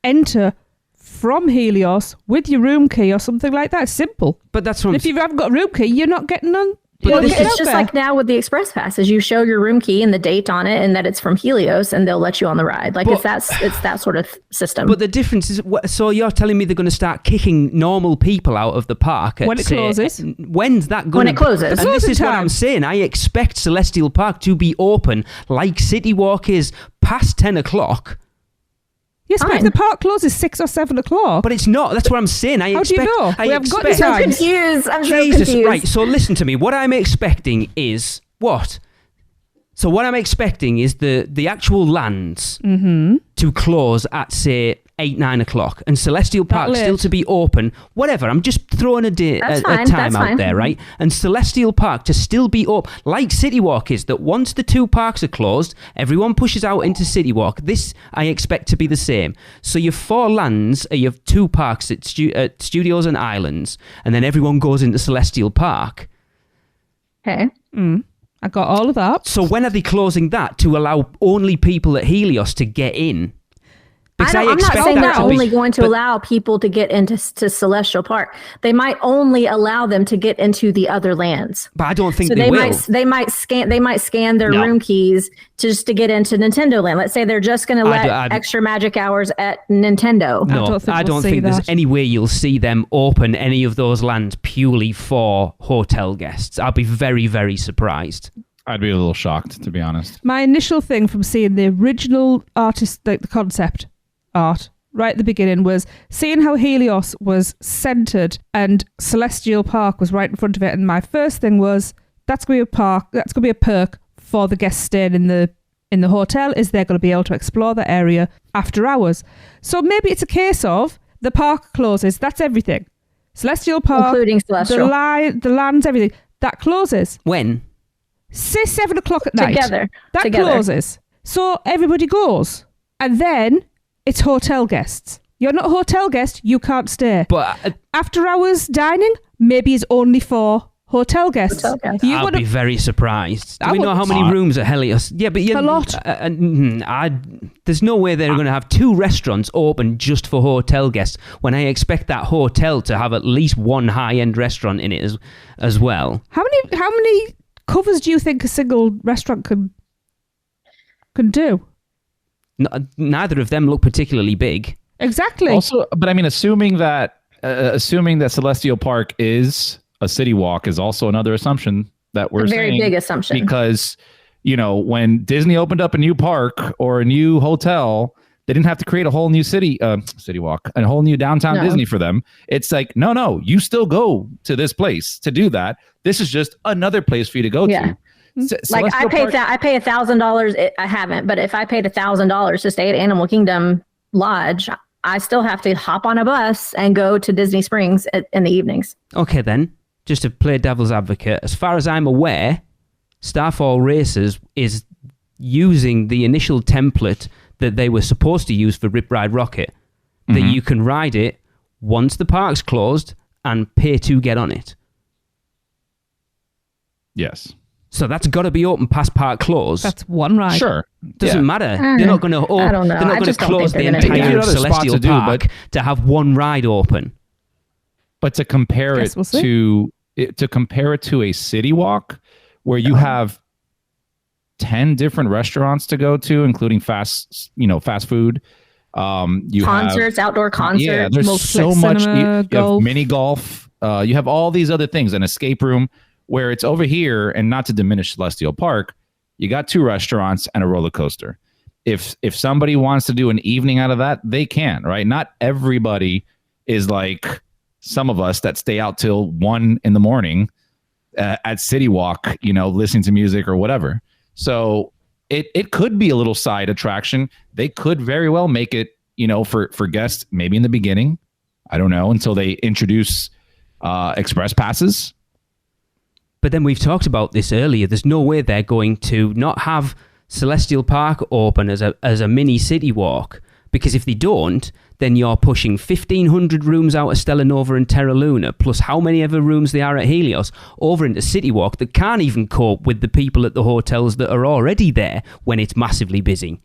enter from Helios with your room key or something like that. It's simple. But that's what if you haven't got a room key, you're not getting on. It's just like now with the Express Passes. You show your room key and the date on it and that it's from Helios and they'll let you on the ride. It's that sort of system. But the difference is, so you're telling me they're going to start kicking normal people out of the park when it closes? When's that going to... When it closes. And this is what I'm saying. I expect Celestial Park to be open like City Walk is past 10:00. Yes, but if the park closes 6 or 7 o'clock. But it's not. That's what I'm saying. How do you know? We haven't got the I'm confused. I'm so Jesus, confused. right. So listen to me. What I'm expecting is what? So what I'm expecting is the actual lands to close at, say, 8, 9 o'clock, and Celestial Park still to be open. Whatever. I'm just throwing a time out there, right? And Celestial Park to still be open, like City Walk is. That once the two parks are closed, everyone pushes out into City Walk. This I expect to be the same. So you have 4 lands, you have 2 parks at Studios and Islands, and then everyone goes into Celestial Park. Okay. I got all of that. So when are they closing that to allow only people at Helios to get in? Because I'm not saying they're only going to allow people to get into Celestial Park. They might only allow them to get into the other lands. But I don't think they will. They might scan their room keys just to get into Nintendo Land. Let's say they're just going to let extra magic hours at Nintendo. No, I don't think there's any way you'll see them open any of those lands purely for hotel guests. I'll be very, very surprised. I'd be a little shocked, to be honest. My initial thing from seeing the original artist, like the concept art right at the beginning, was seeing how Helios was centered and Celestial Park was right in front of it, and my first thing was that's going to be a perk for the guests staying in the hotel, is they're going to be able to explore the area after hours. So maybe it's a case of the park closes, that's everything, Celestial Park, including Celestial, the lands, everything that closes when, say 7 o'clock at night, together closes, so everybody goes, and then it's hotel guests. You're not a hotel guest, you can't stay. But after hours dining, maybe it's only for hotel guests. I'll be very surprised. Do we know how many rooms at Helios? Yeah, but a lot. There's no way they're going to have 2 restaurants open just for hotel guests when I expect that hotel to have at least one high-end restaurant in it as well. How many covers do you think a single restaurant can do? Neither of them look particularly big. Exactly. Also, but I mean, assuming that Celestial Park is a City Walk is also another assumption that we're saying. Very big assumption. Because, when Disney opened up a new park or a new hotel, they didn't have to create a whole new City Walk, a whole new downtown Disney for them. It's like, no, you still go to this place to do that. This is just another place for you to go to. Like I pay $1,000. I haven't, but if I paid $1,000 to stay at Animal Kingdom Lodge, I still have to hop on a bus and go to Disney Springs in the evenings. Okay, then. just to play devil's advocate, as far as I'm aware, Starfall Racers is using the initial template that they were supposed to use for Rip Ride Rocket, that you can ride it once the park's closed and pay to get on it. Yes. So that's got to be open past park close. That's one ride. Sure. Doesn't matter. They're not going to. I don't know. They're not I going just to don't close think the they're gonna entire do that. Celestial Spot to do, Park to have one ride open. But to compare Guess it we'll see. to compare it to a city walk where you have 10 different restaurants to go to, including fast food. You Concerts, outdoor concerts. Yeah, there's multiplex so much. cinema, You have golf. mini golf. You have all these other things, an escape room where it's over here, and not to diminish Celestial Park, you got 2 restaurants and a roller coaster. If somebody wants to do an evening out of that, they can, right? Not everybody is like some of us that stay out till 1 a.m. At City Walk, listening to music or whatever. So it could be a little side attraction. They could very well make it, for guests, maybe in the beginning. I don't know, until they introduce express passes. But then we've talked about this earlier. There's no way they're going to not have Celestial Park open as a mini city walk, because if they don't, then you're pushing 1,500 rooms out of Stella Nova and Terra Luna, plus how many ever rooms there are at Helios, over into City Walk that can't even cope with the people at the hotels that are already there when it's massively busy.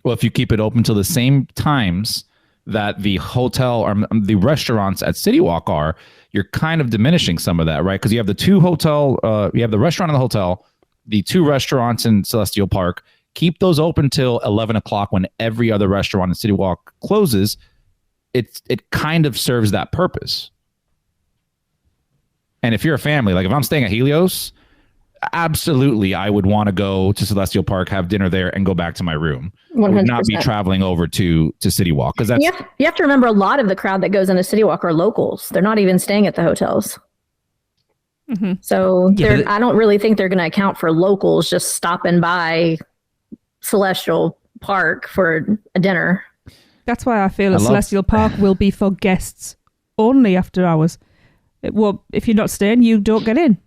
Well, if you keep it open till the same times that the hotel or the restaurants at City Walk are, you're kind of diminishing some of that, right? Because you have the 2 hotel, you have the restaurant in the hotel, the 2 restaurants in Celestial Park. Keep those open till 11 o'clock when every other restaurant in City Walk closes. It kind of serves that purpose. And if you're a family, like if I'm staying at Helios, absolutely, I would want to go to Celestial Park, have dinner there, and go back to my room. 100%. I would not be traveling over to City Walk, because that's You have to remember, a lot of the crowd that goes into City Walk are locals. They're not even staying at the hotels. So I don't really think they're going to account for locals just stopping by Celestial Park for a dinner. That's why I feel Celestial Park will be for guests only after hours. If you're not staying, you don't get in.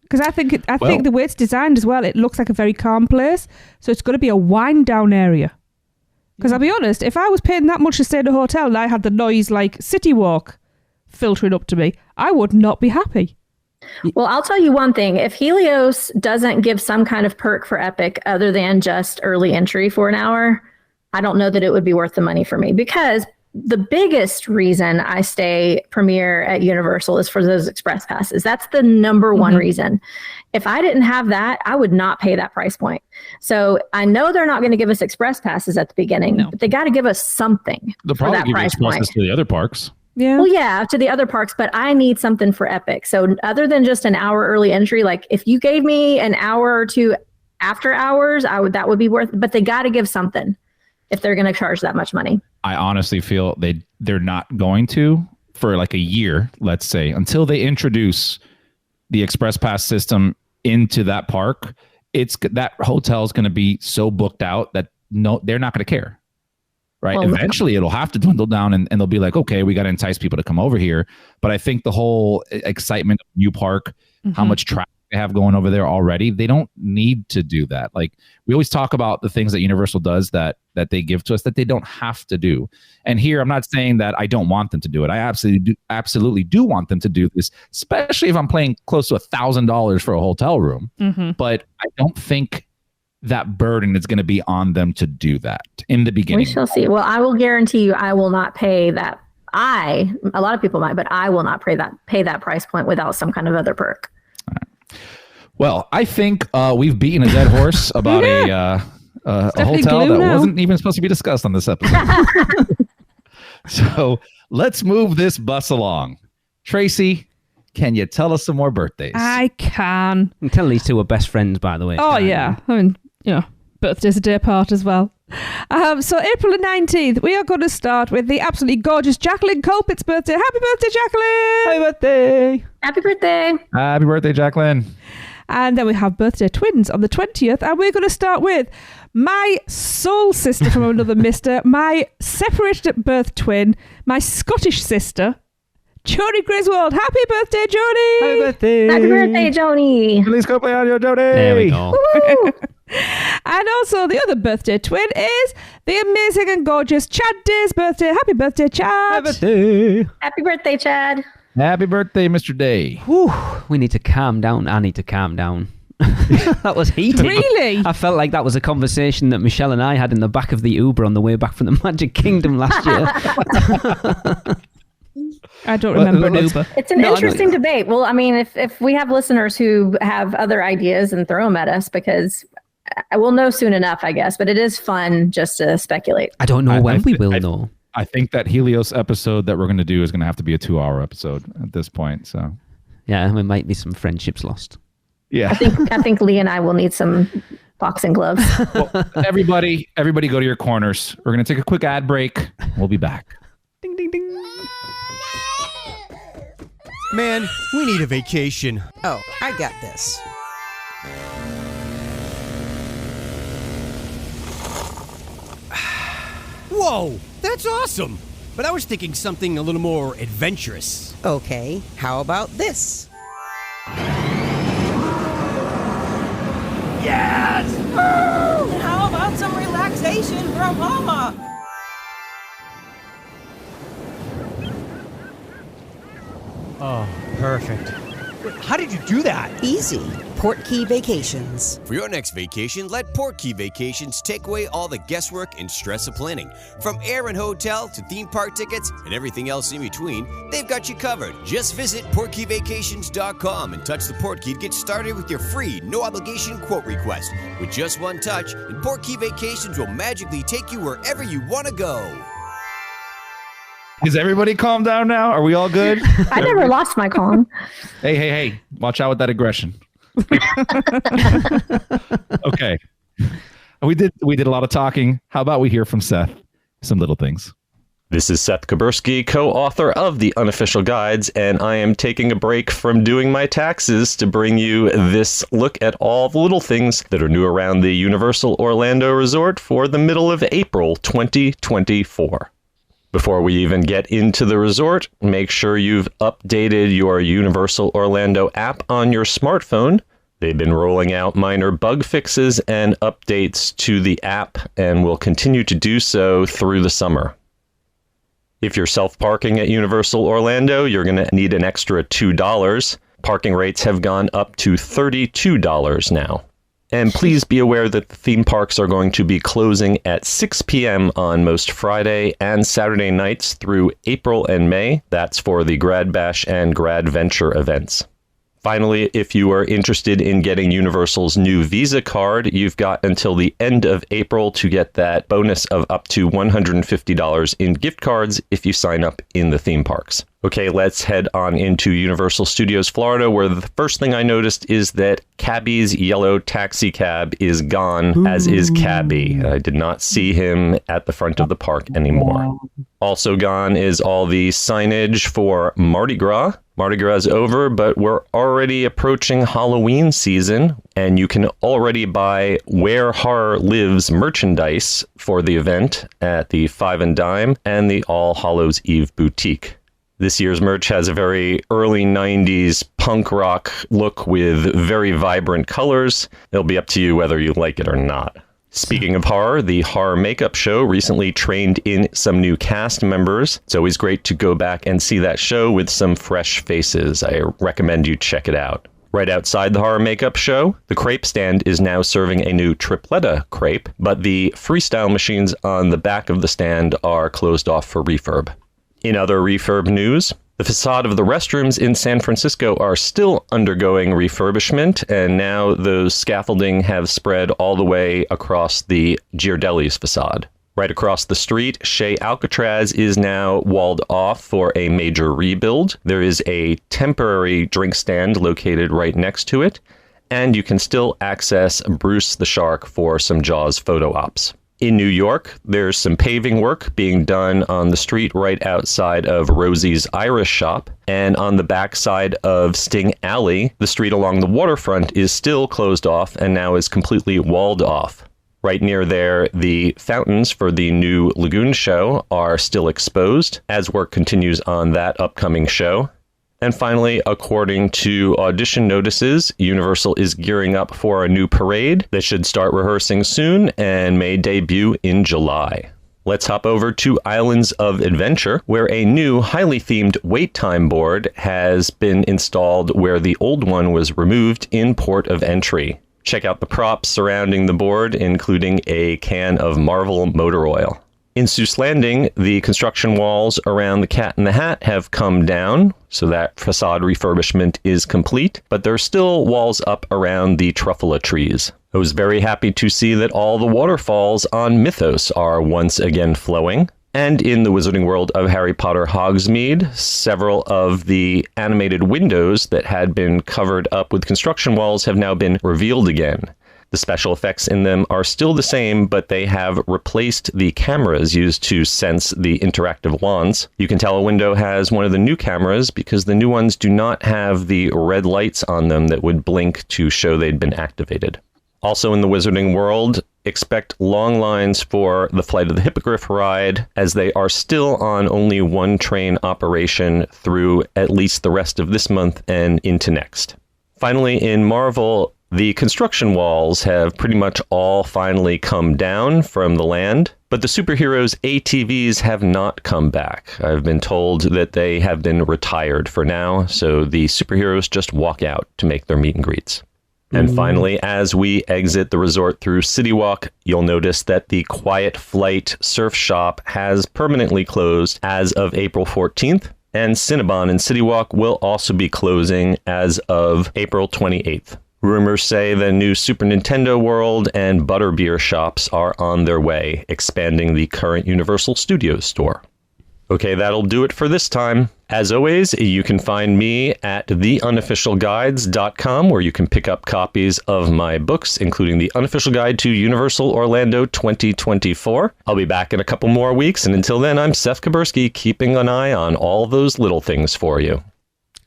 Because I think the way it's designed as well, it looks like a very calm place. So it's going to be a wind down area. Because I'll be honest, if I was paying that much to stay in a hotel and I had the noise like City Walk filtering up to me, I would not be happy. Well, I'll tell you one thing. If Helios doesn't give some kind of perk for Epic other than just early entry for an hour, I don't know that it would be worth the money for me, because the biggest reason I stay Premier at Universal is for those express passes. That's the number one reason. If I didn't have that, I would not pay that price point. So I know they're not going to give us express passes at the beginning, but they got to give us something for that price point. To the other parks. Yeah. Well, yeah, to the other parks, but I need something for Epic. So other than just an hour early entry, like if you gave me an hour or 2 after hours, that would be worth it. But they got to give something if they're going to charge that much money. I honestly feel they're not going to for like a year, let's say, until they introduce the Express Pass system into that park. That hotel is going to be so booked out that they're not going to care. Right. Well, eventually it'll have to dwindle down and they'll be like, okay, we got to entice people to come over here. But I think the whole excitement of New Park, how much traffic they have going over there already, they don't need to do that. Like we always talk about the things that Universal does that they give to us that they don't have to do. And here, I'm not saying that I don't want them to do it. I absolutely do want them to do this, especially if I'm paying close to $1,000 for a hotel room. But I don't think that burden is going to be on them to do that in the beginning. We shall see. Well, I will guarantee you I will not pay that. A lot of people might, but I will not pay that price point without some kind of other perk. All right. Well, I think we've beaten a dead horse about a hotel that wasn't even supposed to be discussed on this episode. So let's move this bus along. Tracy, can you tell us some more birthdays? I can. I'm telling these two are best friends, by the way. Oh, yeah. I mean, birthday's a day apart as well. So April the 19th, we are going to start with the absolutely gorgeous Jacqueline Colpitt's birthday. Happy birthday, Jacqueline! Happy birthday! Happy birthday! Happy birthday, Jacqueline! And then we have birthday twins on the 20th, and we're going to start with my soul sister from another mister, my separated at birth twin, my Scottish sister, Jody Griswold. Happy birthday, Jody! Happy birthday! Happy birthday, Joni! Feliz cumpleaños, Jody! There we go. And also the other birthday twin is the amazing and gorgeous Chad Day's birthday. Happy birthday, Chad! Happy birthday! Happy birthday, Chad! Happy birthday, Mr. Day. Whew, we need to calm down. I need to calm down. That was heated. Really? I felt like that was a conversation that Michelle and I had in the back of the Uber on the way back from the Magic Kingdom last year. I don't remember an Uber. It's an interesting debate. Well, I mean, if we have listeners who have other ideas and throw them at us, because we'll know soon enough, I guess. But it is fun just to speculate. I don't know when we will know. I think that Helios episode that we're going to do is going to have to be a 2-hour episode at this point. So, yeah, there might be some friendships lost. Yeah, I think Lee and I will need some boxing gloves. Well, everybody go to your corners. We're going to take a quick ad break. We'll be back. Ding, ding, ding. Man, we need a vacation. Oh, I got this. Whoa, that's awesome. But I was thinking something a little more adventurous. Okay, how about this? Yes! How about some relaxation from Mama? Oh, perfect. How did you do that? Easy. Portkey Vacations. For your next vacation, let Portkey Vacations take away all the guesswork and stress of planning. From air and hotel to theme park tickets and everything else in between, they've got you covered. Just visit PortkeyVacations.com and touch the Portkey to get started with your free, no-obligation quote request. With just one touch, and Portkey Vacations will magically take you wherever you want to go. Is everybody calm down now? Are we all good? I never lost my calm. Hey. Watch out with that aggression. Okay. We did a lot of talking. How about we hear from Seth? Some little things. This is Seth Kabursky, co-author of The Unofficial Guides, and I am taking a break from doing my taxes to bring you this look at all the little things that are new around the Universal Orlando Resort for the middle of April 2024. Before we even get into the resort, make sure you've updated your Universal Orlando app on your smartphone. They've been rolling out minor bug fixes and updates to the app and will continue to do so through the summer. If you're self-parking at Universal Orlando, you're going to need an extra $2. Parking rates have gone up to $32 now. And please be aware that the theme parks are going to be closing at 6 p.m. on most Friday and Saturday nights through April and May. That's for the Grad Bash and Grad Venture events. Finally, if you are interested in getting Universal's new Visa card, you've got until the end of April to get that bonus of up to $150 in gift cards if you sign up in the theme parks. Okay, let's head on into Universal Studios Florida, where the first thing I noticed is that Cabby's yellow taxi cab is gone, as is Cabby. I did not see him at the front of the park anymore. Also gone is all the signage for Mardi Gras. Mardi Gras is over, but we're already approaching Halloween season, and you can already buy Where Horror Lives merchandise for the event at the Five and Dime and the All Hallows Eve boutique. This year's merch has a very early 90s punk rock look with very vibrant colors. It'll be up to you whether you like it or not. Speaking of horror, the Horror Makeup Show recently trained in some new cast members. It's always great to go back and see that show with some fresh faces. I recommend you check it out. Right outside the Horror Makeup Show, the crepe stand is now serving a new tripletta crepe, but the freestyle machines on the back of the stand are closed off for refurb. In other refurb news, the facade of the restrooms in San Francisco are still undergoing refurbishment, and now those scaffolding have spread all the way across the Ghirardelli's facade. Right across the street, Chez Alcatraz is now walled off for a major rebuild. There is a temporary drink stand located right next to it, and you can still access Bruce the Shark for some Jaws photo ops. In New York, there's some paving work being done on the street right outside of Rosie's Irish Shop. And on the backside of Sting Alley, the street along the waterfront is still closed off and now is completely walled off. Right near there, the fountains for the new Lagoon show are still exposed as work continues on that upcoming show. And finally, according to audition notices, Universal is gearing up for a new parade that should start rehearsing soon and may debut in July. Let's hop over to Islands of Adventure, where a new highly themed wait time board has been installed where the old one was removed in port of entry. Check out the props surrounding the board, including a can of Marvel motor oil. In Seuss Landing, the construction walls around the Cat in the Hat have come down, so that facade refurbishment is complete, but there's still walls up around the truffula trees. I was very happy to see that all the waterfalls on Mythos are once again flowing. And in the Wizarding World of Harry Potter Hogsmeade, several of the animated windows that had been covered up with construction walls have now been revealed again. The special effects in them are still the same, but they have replaced the cameras used to sense the interactive wands. You can tell a window has one of the new cameras because the new ones do not have the red lights on them that would blink to show they'd been activated. Also in the Wizarding World, expect long lines for the Flight of the Hippogriff ride, as they are still on only one train operation through at least the rest of this month and into next. Finally, in Marvel, the construction walls have pretty much all finally come down from the land, but the superheroes' ATVs have not come back. I've been told that they have been retired for now, so the superheroes just walk out to make their meet and greets. And finally, as we exit the resort through City Walk, you'll notice that the Quiet Flight Surf Shop has permanently closed as of April 14th, and Cinnabon and City Walk will also be closing as of April 28th. Rumors say the new Super Nintendo World and Butterbeer shops are on their way, expanding the current Universal Studios store. Okay, that'll do it for this time. As always, you can find me at theunofficialguides.com, where you can pick up copies of my books, including the Unofficial Guide to Universal Orlando 2024. I'll be back in a couple more weeks, and until then, I'm Seth Kaburski, keeping an eye on all those little things for you.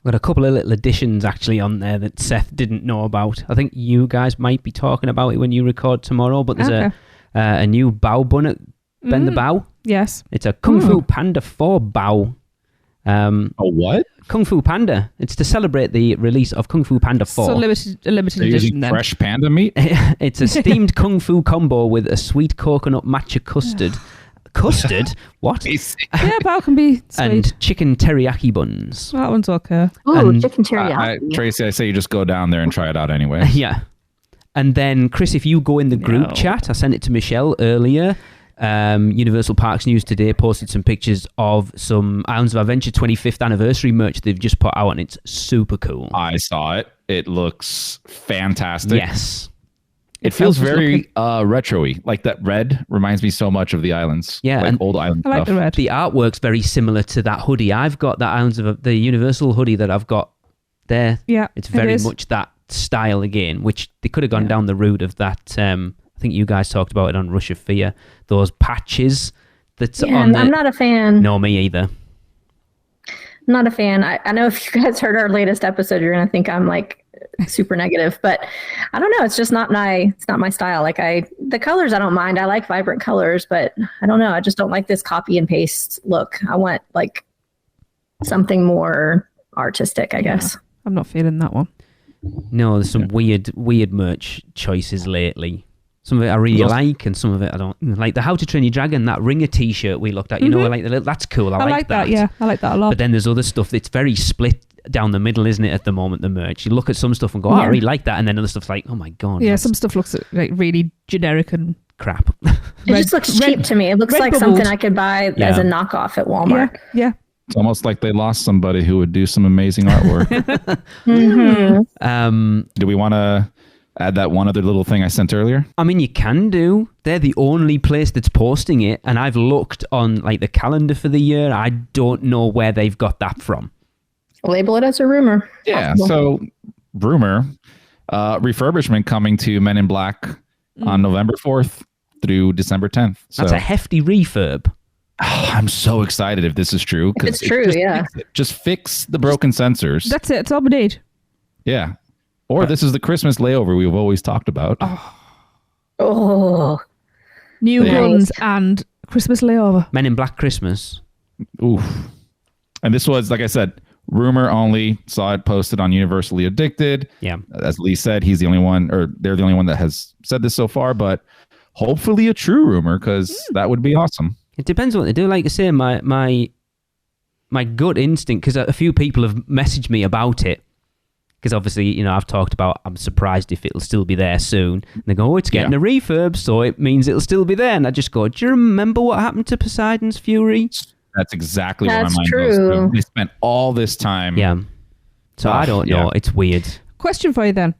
Got a couple of little additions actually on there that Seth didn't know about. I think you guys might be talking about it when you record tomorrow, but there's a new bow bun at Bend the Bow. Yes. It's a Kung Fu Panda 4 bow. A what? Kung Fu Panda. It's to celebrate the release of Kung Fu Panda 4. So limited edition then. Fresh panda meat? It's a steamed Kung Fu combo with a sweet coconut matcha custard. Custard? What? Yeah, bow can be sweet. And chicken teriyaki buns. That one's okay. Oh, chicken teriyaki. Tracy, I say you just go down there and try it out anyway. Yeah. And then, Chris, if you go in the group chat, I sent it to Michelle earlier. Universal Parks News today posted some pictures of some Islands of Adventure 25th anniversary merch they've just put out, and it's super cool. I saw it. It looks fantastic. Yes. It feels very retro-y. Like that red reminds me so much of the islands. Yeah. Like and old island I like stuff. the red. The artwork's very similar to that hoodie. I've got that Islands of the Universal hoodie that I've got there. Yeah. It's very much that style again, which they could have gone down the route of that. I think you guys talked about it on Rush of Fear. Those patches that's on there. I'm not a fan. No, me either. Not a fan. I know if you guys heard our latest episode, you're gonna think I'm like super negative, but I don't know. It's just not my style. Like the colors I don't mind. I like vibrant colors, but I don't know. I just don't like this copy and paste look. I want like something more artistic, I guess. I'm not feeling that one. No, there's some weird merch choices lately. Some of it I really like, and some of it I don't. Like the How to Train Your Dragon, that Ringer t-shirt we looked at. You know, like that's cool. I like that. Yeah, I like that a lot. But then there's other stuff that's very split down the middle, isn't it, at the moment, the merch? You look at some stuff and go, I really like that. And then other stuff's like, oh my God. Yeah, some stuff looks like really generic and crap. It just looks cheap to me. It looks like something I could buy as a knockoff at Walmart. Yeah. It's almost like they lost somebody who would do some amazing artwork. Do we want to add that one other little thing I sent earlier? I mean, you can do. They're the only place that's posting it, and I've looked on like the calendar for the year. I don't know where they've got that from. Label it as a rumor. Yeah, so rumor, refurbishment coming to Men in Black on November 4th through December 10th. So that's a hefty refurb. Oh, I'm so excited if this is true. It's true, Just fix the broken sensors. That's it. It's all we need. Yeah. Or this is the Christmas layover we've always talked about. Oh, New Yeah. guns and Christmas layover. Men in Black Christmas. Oof. And this was, like I said, rumor only. Saw it posted on Universally Addicted. Yeah. As Lee said, he's the only one, or they're the only one that has said this so far, but hopefully a true rumor, because that would be awesome. It depends on what they do. Like I say, my gut instinct, because a few people have messaged me about it, because obviously, I've talked about I'm surprised if it'll still be there soon. And they go, it's getting a refurb, so it means it'll still be there. And I just go, do you remember what happened to Poseidon's Fury? That's exactly where my mind true. goes to. They spent all this time. Yeah. So I don't know. It's weird. Question for you then.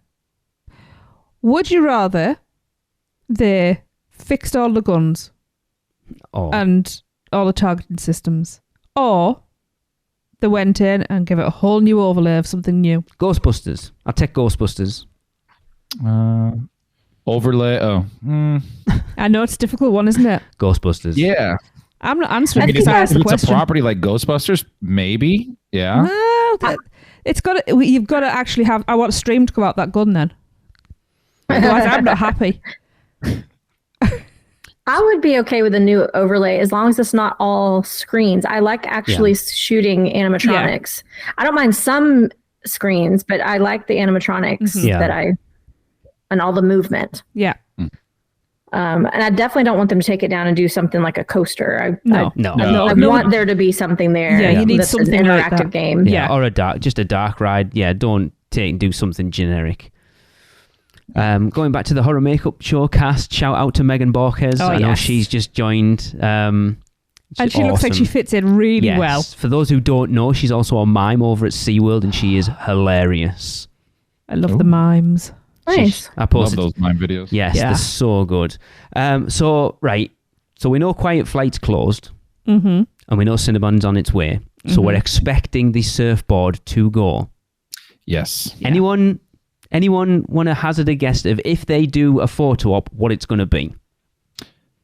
Would you rather they fixed all the guns and all the targeting systems, or they went in and gave it a whole new overlay of something new? Ghostbusters. I'll take Ghostbusters. Overlay. I know it's a difficult one, isn't it? Ghostbusters. Yeah. I'm not answering I mean, because I asked the if it's a question. property like Ghostbusters, maybe. Yeah. Well, it's got to, you've got to actually have. I want a stream to come out that gun then. Otherwise, I'm not happy. I would be okay with a new overlay as long as it's not all screens. I like actually shooting animatronics. I don't mind some screens, but I like the animatronics and all the movement. Yeah. And I definitely don't want them to take it down and do something like a coaster. No. I want there to be something there. Yeah, you need that's something an like interactive that. game. Yeah, or just a dark ride. Yeah, don't do something generic. Going back to the horror makeup show cast, shout out to Megan Borges. I know she's just joined. And she looks like she fits in really well. For those who don't know, she's also a mime over at SeaWorld, and she is hilarious. I love the mimes. Nice. I posted Love those mime videos. Yes, they're so good. So we know Quiet Flight's closed, and we know Cinnabon's on its way. So we're expecting the surfboard to go. Yes. Yeah. Anyone want to hazard a guess of if they do a photo op, what it's going to be?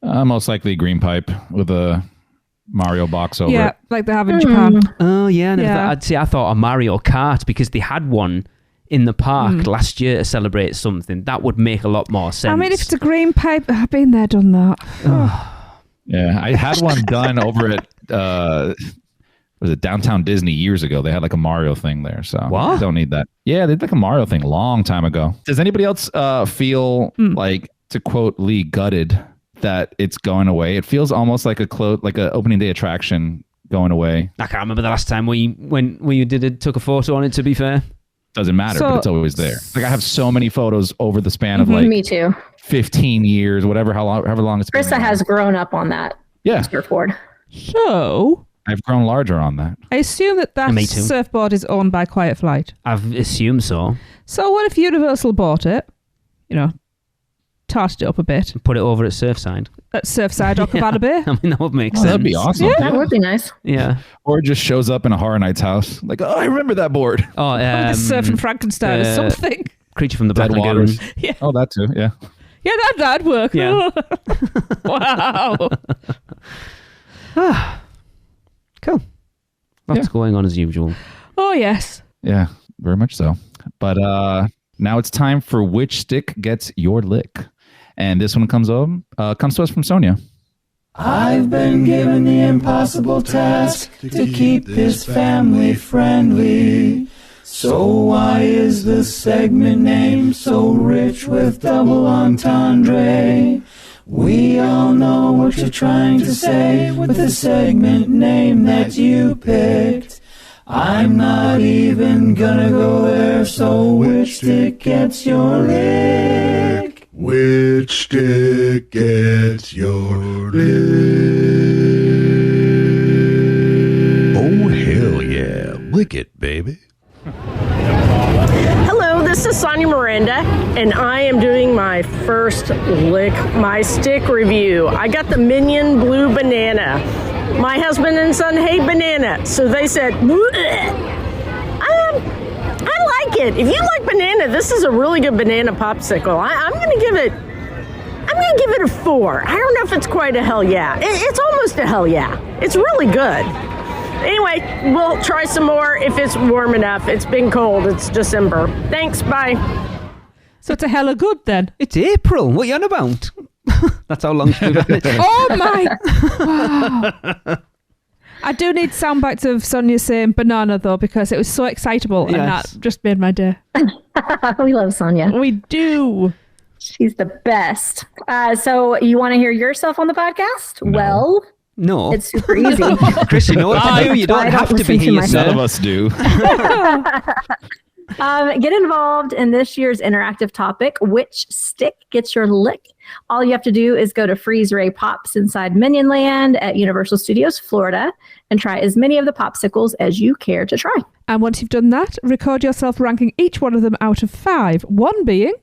Most likely green pipe with a Mario box over Yeah, it. like they have in Japan. Oh yeah, I thought a Mario Kart, because they had one in the park last year to celebrate something. That would make a lot more sense. I mean, if it's a green pipe, I've been there, done that. Yeah, I had one done over at was it Downtown Disney years ago. They had like a Mario thing there, so I don't need that. Yeah, they had like a Mario thing a long time ago. Does anybody else feel like, to quote Lee, gutted that it's going away? It feels almost like a opening day attraction going away. I can't remember the last time we took a photo on it, to be fair. Doesn't matter, but it's always there. Like, I have so many photos over the span of like me too. 15 years, however long it's been. Krista has grown up on that surfboard. So I've grown larger on that. I assume that Me too. surfboard is owned by Quiet Flight. I've assumed so. So what if Universal bought it, tarted it up a bit, Put it over at Surfside. at Surfside or Cabana Bay? I mean, that would make sense. That'd be awesome. Yeah, that would be nice. Yeah. Or it just shows up in a Horror Nights house. Like, oh, I remember that board. Oh, The Surf and Frankenstein or something. Creature from the Black Dead Lagoon. Waters. Yeah. Oh, that too. Yeah. Yeah, that'd work. Yeah. Wow. Cool. Lots going on as usual. Oh, yes. Yeah, very much so. But now it's time for Which Stick Gets Your Lick. And this one comes to us from Sonia. I've been given the impossible task to keep this family friendly. So why is the segment name so rich with double entendre? We all know what you're trying to say with the segment name that you picked. I'm not even gonna go there, so which stick gets your lick? Which stick gets your lick? Oh, hell yeah. Lick it, baby. Hello, this is Sonia Miranda, and I am doing my first Lick My Stick review. I got the Minion Blue Banana. My husband and son hate banana, so they said, I like it. If you like banana, this is a really good banana popsicle. I'm gonna give it a 4. I don't know if it's quite a hell yeah. It's almost a hell yeah. It's really good. Anyway, we'll try some more if it's warm enough. It's been cold. It's December. Thanks. Bye. So it's a hella good then. It's April. What are you on about? That's how long we've had it. Oh my! Wow. I do need sound bites of Sonia saying banana though, because it was so excitable and that just made my day. We love Sonia. We do. She's the best. So you want to hear yourself on the podcast? No. Well, no. It's super easy. Chris, you know what to do. You don't have to be here yourself. None of us do. Get involved in this year's interactive topic, Which Stick Gets Your Lick? All you have to do is go to Freeze Ray Pops inside Minion Land at Universal Studios, Florida, and try as many of the popsicles as you care to try. And once you've done that, record yourself ranking each one of them out of 5. 1 being...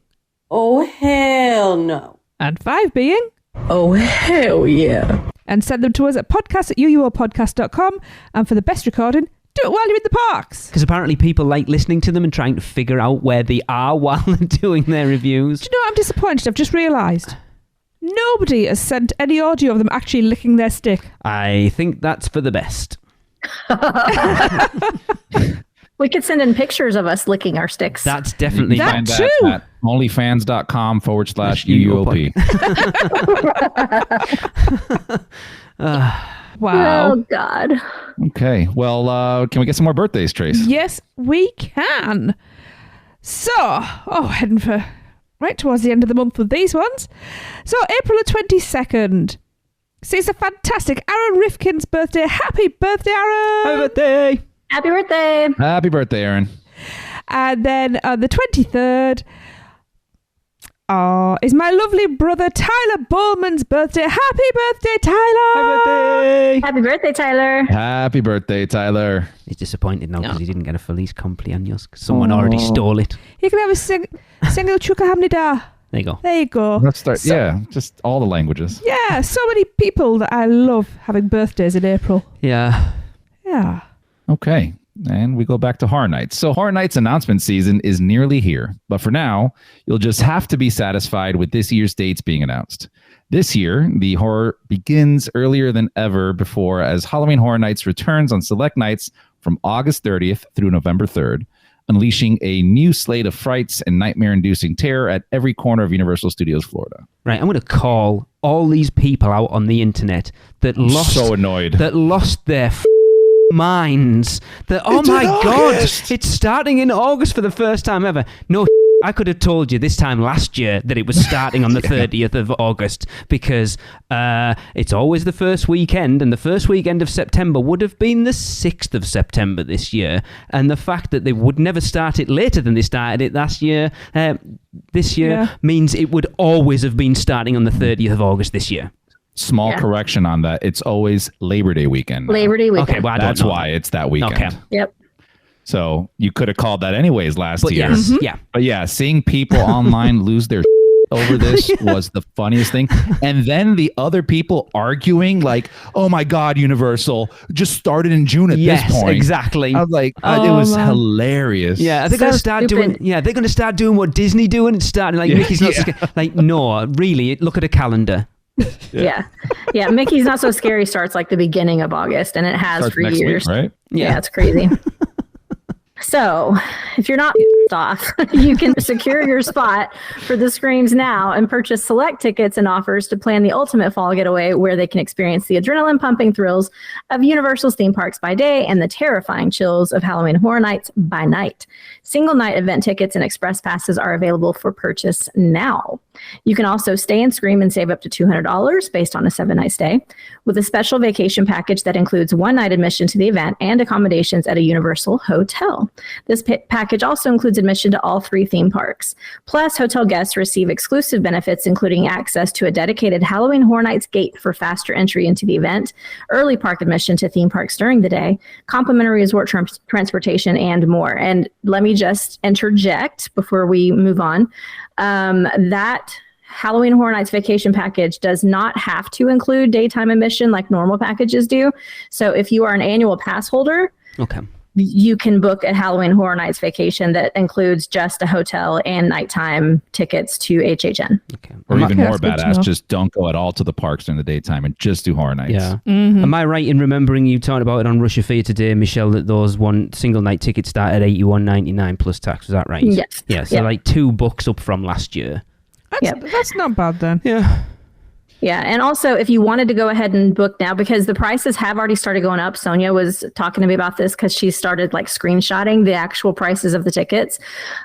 Oh, hell no. And 5 being... Oh, hell yeah. And send them to us at podcast@uuopodcast.com. And for the best recording, do it while you're in the parks. Because apparently people like listening to them and trying to figure out where they are while they're doing their reviews. Do you know what I'm disappointed? I've just realised. Nobody has sent any audio of them actually licking their stick. I think that's for the best. We could send in pictures of us licking our sticks. That's definitely Find that at onlyfans.com/UUOP. Wow. Oh, God. Okay. Well, can we get some more birthdays, Trace? Yes, we can. So, heading for right towards the end of the month with these ones. So, April the 22nd. So it's a fantastic Aaron Rifkin's birthday. Happy birthday, Aaron! Happy birthday! Happy birthday! Happy birthday, Aaron. And then the 23rd is my lovely brother Tyler Bowman's birthday. Happy birthday, Tyler! Happy birthday! Happy birthday, Tyler! Happy birthday, Tyler. He's disappointed now because he didn't get a Feliz Cumpleaños because someone already stole it. You can have a single Chuka Hamnida. There you go. There you go. Let's start. Just all the languages. Yeah, so many people that I love having birthdays in April. Yeah. Yeah. Okay. And we go back to Horror Nights. So Horror Nights announcement season is nearly here. But for now, you'll just have to be satisfied with this year's dates being announced. This year, the horror begins earlier than ever before as Halloween Horror Nights returns on select nights from August 30th through November 3rd, unleashing a new slate of frights and nightmare-inducing terror at every corner of Universal Studios Florida. Right, I'm going to call all these people out on the internet that so annoyed. That lost their minds. That, oh It's my in God, August. it's starting in August for the first time ever. No, I could have told you this time last year that it was starting on the 30th of August because it's always the first weekend, and the first weekend of September would have been the 6th of September this year. And the fact that they would never start it later than they started it last year, this year, means it would always have been starting on the 30th of August this year. Small correction on that. It's always Labor Day weekend. Labor Day weekend. Okay, well, that's why it's that weekend. Okay. Yep. So you could have called that anyways last year. Yes, yeah. But yeah, seeing people online lose their over this was the funniest thing. And then the other people arguing like, oh my God, Universal just started in June at this point. Yes, exactly. I was like, it was hilarious. Yeah, they're going to start doing. Yeah, they're going to start doing what Disney doing and starting like Mickey's not like. No, really, look at a calendar. Yeah. Mickey's Not So Scary starts like the beginning of August, and it has Starts for next years. week, right? Yeah, it's crazy. So, if you're not off, you can secure your spot for the screams now and purchase select tickets and offers to plan the ultimate fall getaway where they can experience the adrenaline-pumping thrills of Universal's theme parks by day and the terrifying chills of Halloween Horror Nights by night. Single-night event tickets and express passes are available for purchase now. You can also stay and scream and save up to $200 based on a 7-night stay with a special vacation package that includes 1-night admission to the event and accommodations at a Universal hotel. This package also includes admission to all 3 theme parks. Plus, hotel guests receive exclusive benefits, including access to a dedicated Halloween Horror Nights gate for faster entry into the event, early park admission to theme parks during the day, complimentary resort transportation, and more. And let me just interject before we move on. That Halloween Horror Nights vacation package does not have to include daytime admission like normal packages do. So if you are an annual pass holder, you can book a Halloween Horror Nights vacation that includes just a hotel and nighttime tickets to HHN. Okay. Or even more good to know. badass, just don't go at all to the parks during the daytime and just do Horror Nights. Yeah. Am I right in remembering you talking about it on Russia Fear today, Michelle, that those one single night tickets start at $81.99 plus tax? Was that right? Yes. Yeah, so like $2 up from last year. That's not bad then. Yeah. Yeah, and also if you wanted to go ahead and book now, because the prices have already started going up. Sonia was talking to me about this because she started like screenshotting the actual prices of the tickets.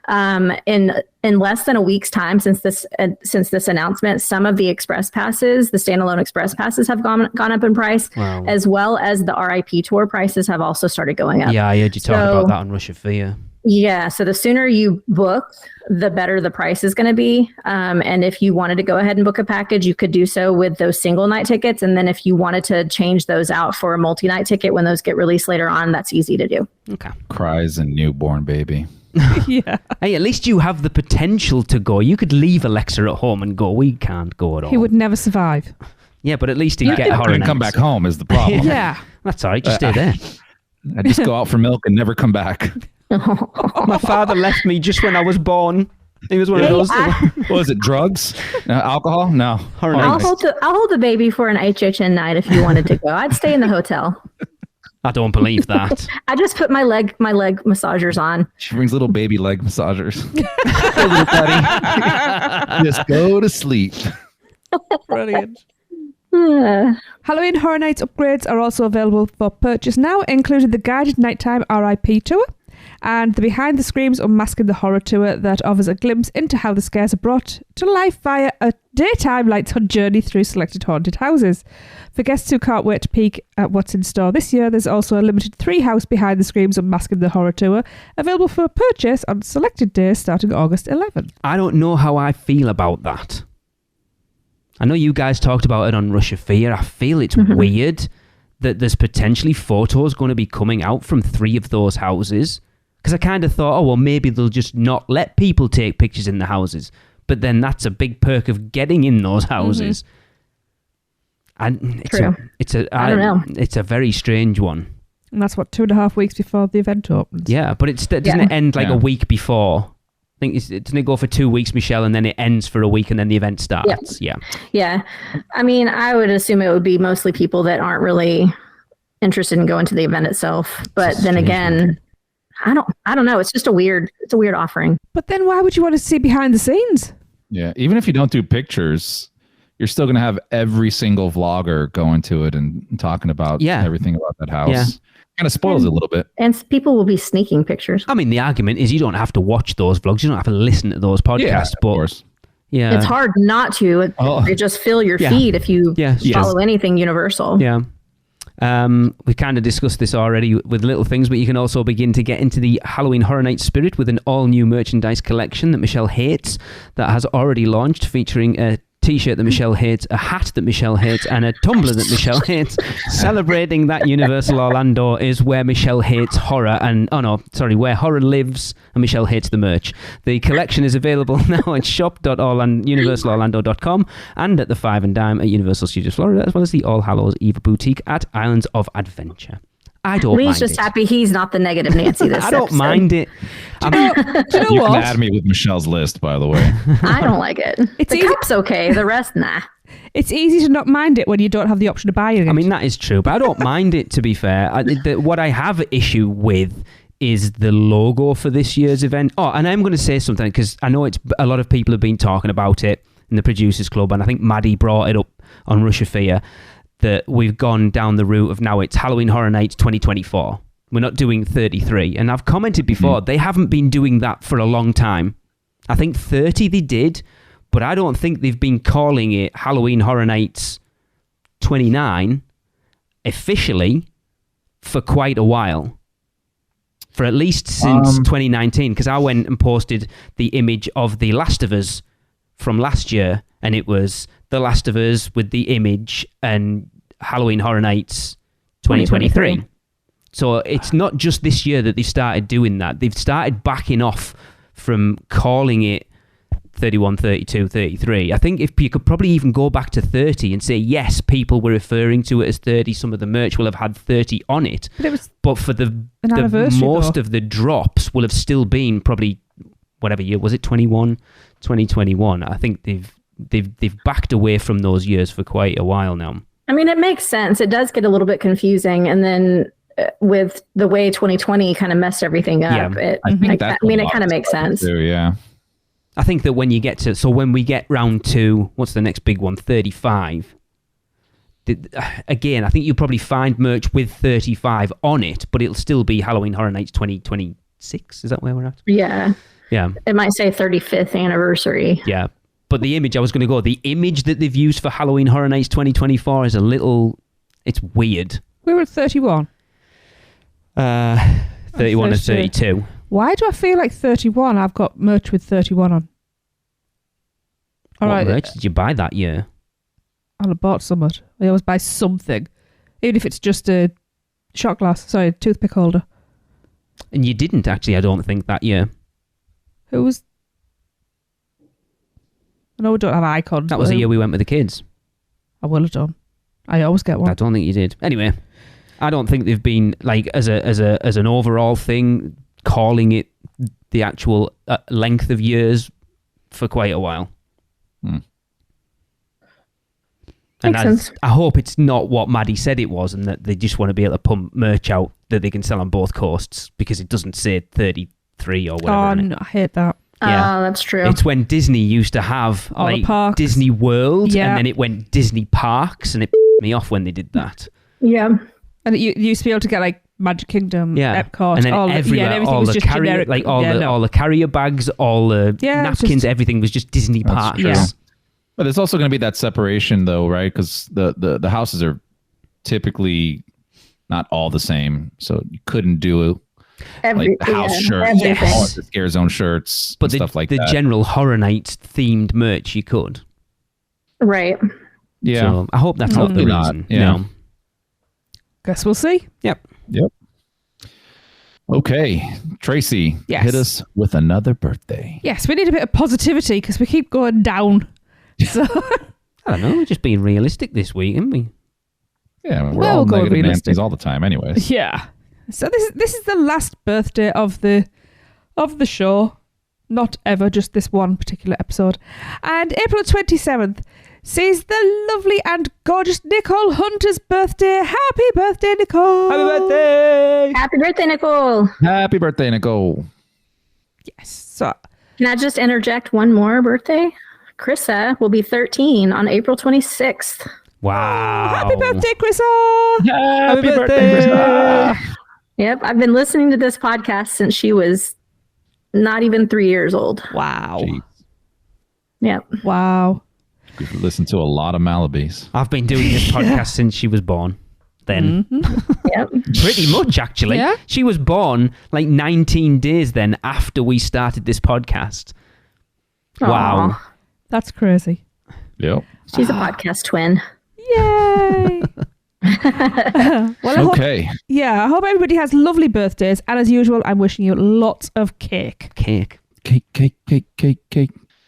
In less than a week's time since this announcement, some of the express passes, the standalone express passes, have gone up in price, as well as the RIP tour prices have also started going up. Yeah, I heard you talking about that on Russia Fear. Yeah, so the sooner you book, the better the price is going to be. And if you wanted to go ahead and book a package, you could do so with those single night tickets. And then if you wanted to change those out for a multi-night ticket when those get released later on, that's easy to do. Okay. Cries and newborn baby. Yeah. Hey, at least you have the potential to go. You could leave Alexa at home and go. We can't go at all. He would never survive. Yeah, but at least he'd get horror And nights. come back home is the problem. Yeah. That's all right. Just stay there. I just go out for milk and never come back. My father left me just when I was born. He was one of those. What was it? Drugs? Alcohol? No. I'll hold the baby for an HHN night if you wanted to go. I'd stay in the hotel. I don't believe that. I just put my leg massagers on. She brings little baby leg massagers. Hey, little buddy. Just go to sleep. Brilliant. Halloween Horror Nights upgrades are also available for purchase now, including the guided nighttime RIP tour and the Behind the Screams Unmasking the Horror tour that offers a glimpse into how the scares are brought to life via a daytime lights hunt journey through selected haunted houses. For guests who can't wait to peek at what's in store this year, there's also a limited 3-house Behind the Screams Unmasking the Horror tour available for purchase on selected days starting August 11th. I don't know how I feel about that. I know you guys talked about it on Russia Fear. I feel it's weird that there's potentially photos going to be coming out from 3 of those houses. Because I kind of thought, oh, well, maybe they'll just not let people take pictures in the houses. But then that's a big perk of getting in those houses. And it's I don't know. It's a very strange one. And that's 2.5 weeks before the event opens. Yeah, but doesn't it end like a week before? I think doesn't it go for 2 weeks, Michelle, and then it ends for a week and then the event starts? Yeah. I mean, I would assume it would be mostly people that aren't really interested in going to the event itself. But then again, I don't know. It's just a weird offering. But then why would you want to see behind the scenes? Yeah. Even if you don't do pictures, you're still going to have every single vlogger going to it and talking about everything about that house. Yeah. Kind of spoils it a little bit. And people will be sneaking pictures. I mean, the argument is you don't have to watch those vlogs. You don't have to listen to those podcasts. Yeah, of course. Yeah. It's hard not to. They just fill your feed if you follow anything Universal. Yeah. We kind of discussed this already with little things, but you can also begin to get into the Halloween Horror Night spirit with an all-new merchandise collection that Michelle hates that has already launched, featuring a t-shirt that Michelle hates, a hat that Michelle hates, and a tumbler that Michelle hates. Celebrating that Universal Orlando is where Michelle hates horror where horror lives and Michelle hates the merch. The collection is available now at shop.universalorlando.com and at the 5 and Dime at Universal Studios Florida, as well as the All Hallows Eve Boutique at Islands of Adventure. I don't mind Lee's just happy he's not the negative Nancy this I don't episode. mind it. Do you know You what? can add me with Michelle's list, by the way. I don't like it. The cup's okay. The rest, nah. It's easy to not mind it when you don't have the option of buying it. I mean, that is true, but I don't mind it, to be fair. What I have issue with is the logo for this year's event. Oh, and I'm going to say something, because I know a lot of people have been talking about it in the Producers Club, and I think Maddie brought it up on Russia Fear, that we've gone down the route of now it's Halloween Horror Nights 2024. We're not doing 33. And I've commented before, they haven't been doing that for a long time. I think 30 they did, but I don't think they've been calling it Halloween Horror Nights 29 officially for quite a while. For at least since 2019, because I went and posted the image of The Last of Us from last year, and it was The Last of Us with the image and Halloween Horror Nights 2023. So it's not just this year that they've started doing that. They've started backing off from calling it 31, 32, 33. I think if you could probably even go back to 30 and say, yes, people were referring to it as 30. Some of the merch will have had 30 on it. But for the most of the drops will have still been probably, whatever year, was it 2021? I think they've backed away from those years for quite a while now. I mean, it makes sense. It does get a little bit confusing. And then with the way 2020 kind of messed everything up, it kind of makes sense. Yeah. I think that when we get round to, what's the next big one, 35, again, I think you'll probably find merch with 35 on it, but it'll still be Halloween Horror Nights 2026. Is that where we're at? Yeah. Yeah. It might say 35th anniversary. Yeah. But the image the image that they've used for Halloween Horror Nights 2024 is it's weird. We were at 31. 31 and 32. Why do I feel like 31? I've got merch with 31 on. What merch did you buy that year? I bought something. I always buy something. Even if it's just a toothpick holder. And you didn't actually, I don't think, that year. Who was... No, we don't have icons. That was the year we went with the kids. I will have done. I always get one. I don't think you did. Anyway, I don't think they've been, like, as an overall thing, calling it the actual length of years for quite a while. And I hope it's not what Maddie said it was, and that they just want to be able to pump merch out that they can sell on both coasts, because it doesn't say 33 or whatever. Oh, no, I hate that. Yeah, that's true. It's when Disney used to have all the parks. Disney World, and then it went Disney Parks, and it me off when they did that. Yeah. And you used to be able to get like Magic Kingdom, Epcot, and then everywhere, everything was just generic. Like all the carrier bags, all the napkins, everything was just Disney Parks. Yeah. But there's also going to be that separation, though, right? Because the houses are typically not all the same, so you couldn't do like the house shirts, the Scare Zone shirts, but stuff like that. The general Horror Nights themed merch, you could. Right. Yeah. So I hope that's not the reason. Yeah. No. Guess we'll see. Yep. Okay, Tracy, hit us with another birthday. Yes, we need a bit of positivity because we keep going down. So I don't know, we're just being realistic this week, aren't we? Yeah, we're all negative Nancy's all the time anyways. Yeah. So this is the last birthday of the show. Not ever, just this one particular episode. And April 27th sees the lovely and gorgeous Nicole Hunter's birthday. Happy birthday, Nicole! Happy birthday! Happy birthday, Nicole! Happy birthday, Nicole! Yes. So can I just interject one more birthday? Krissa will be 13 on April 26th. Wow! Happy birthday, Krissa! Happy birthday, Krissa! Yep, I've been listening to this podcast since she was not even 3 years old. Wow. Jeez. Yep. Wow. We've listened to a lot of Malibis. I've been doing this podcast since she was born. Then. Yep. Pretty much, actually. Yeah? She was born like 19 days then after we started this podcast. Aww. Wow. That's crazy. Yep. She's a podcast twin. Yay! Well, okay. I hope everybody has lovely birthdays. And as usual, I'm wishing you lots of cake. Cake.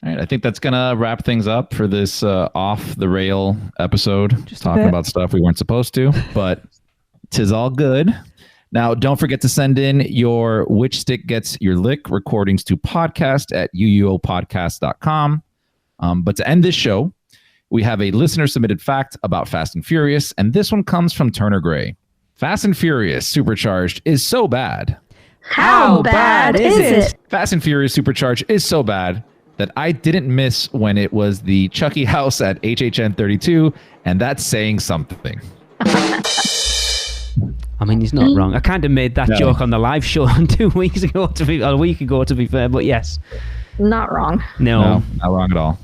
All right, I think that's going to wrap things up for this off-the-rail episode. Just talking about stuff we weren't supposed to, but 'tis all good. Now, don't forget to send in your Which Stick Gets Your Lick recordings to podcast@uuopodcast.com. But to end this show, we have a listener-submitted fact about Fast and Furious, and this one comes from Turner Gray. Fast and Furious Supercharged is so bad. How bad is it? Fast and Furious Supercharged is so bad that I didn't miss when it was the Chucky house at HHN 32, and that's saying something. I mean, he's not wrong. I kind of made that joke on the live show 2 weeks ago, a week ago, to be fair, but yes. Not wrong. No, not wrong at all.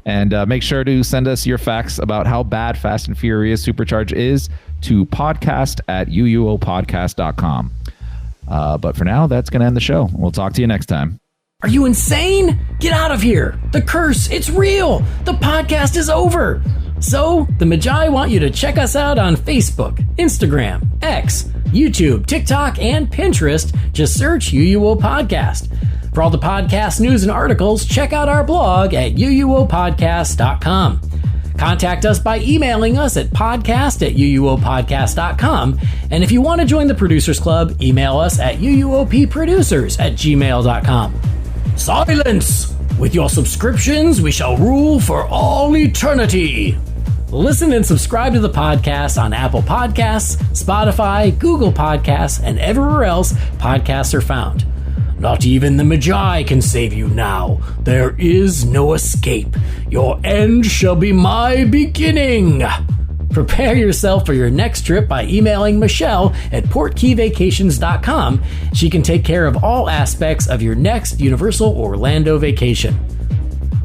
And make sure to send us your facts about how bad Fast and Furious Supercharged is to podcast@uuopodcast.com. But for now, that's going to end the show. We'll talk to you next time. Are you insane? Get out of here. The curse, it's real. The podcast is over. So, the Magi want you to check us out on Facebook, Instagram, X, YouTube, TikTok, and Pinterest. Just search UUO Podcast. For all the podcast news and articles, check out our blog at UUOpodcast.com. Contact us by emailing us at podcast@uuopodcast.com. And if you want to join the Producers Club, email us at uuopproducers@gmail.com. Silence! With your subscriptions, we shall rule for all eternity. Listen and subscribe to the podcast on Apple Podcasts, Spotify, Google Podcasts, and everywhere else podcasts are found. Not even the Magi can save you now. There is no escape. Your end shall be my beginning. Prepare yourself for your next trip by emailing Michelle at portkeyvacations.com. She can take care of all aspects of your next Universal Orlando vacation.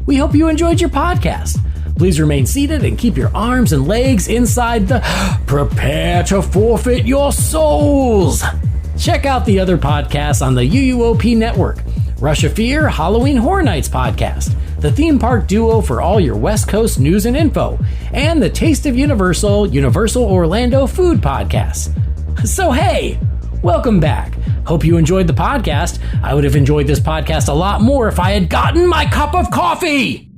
We hope you enjoyed your podcast. Please remain seated and keep your arms and legs inside the Prepare to Forfeit Your Souls. Check out the other podcasts on the UUOP network. Rush of Fear, Halloween Horror Nights podcast, the theme park duo for all your West Coast news and info, and the Taste of Universal, Universal Orlando food podcast. So hey, welcome back. Hope you enjoyed the podcast. I would have enjoyed this podcast a lot more if I had gotten my cup of coffee.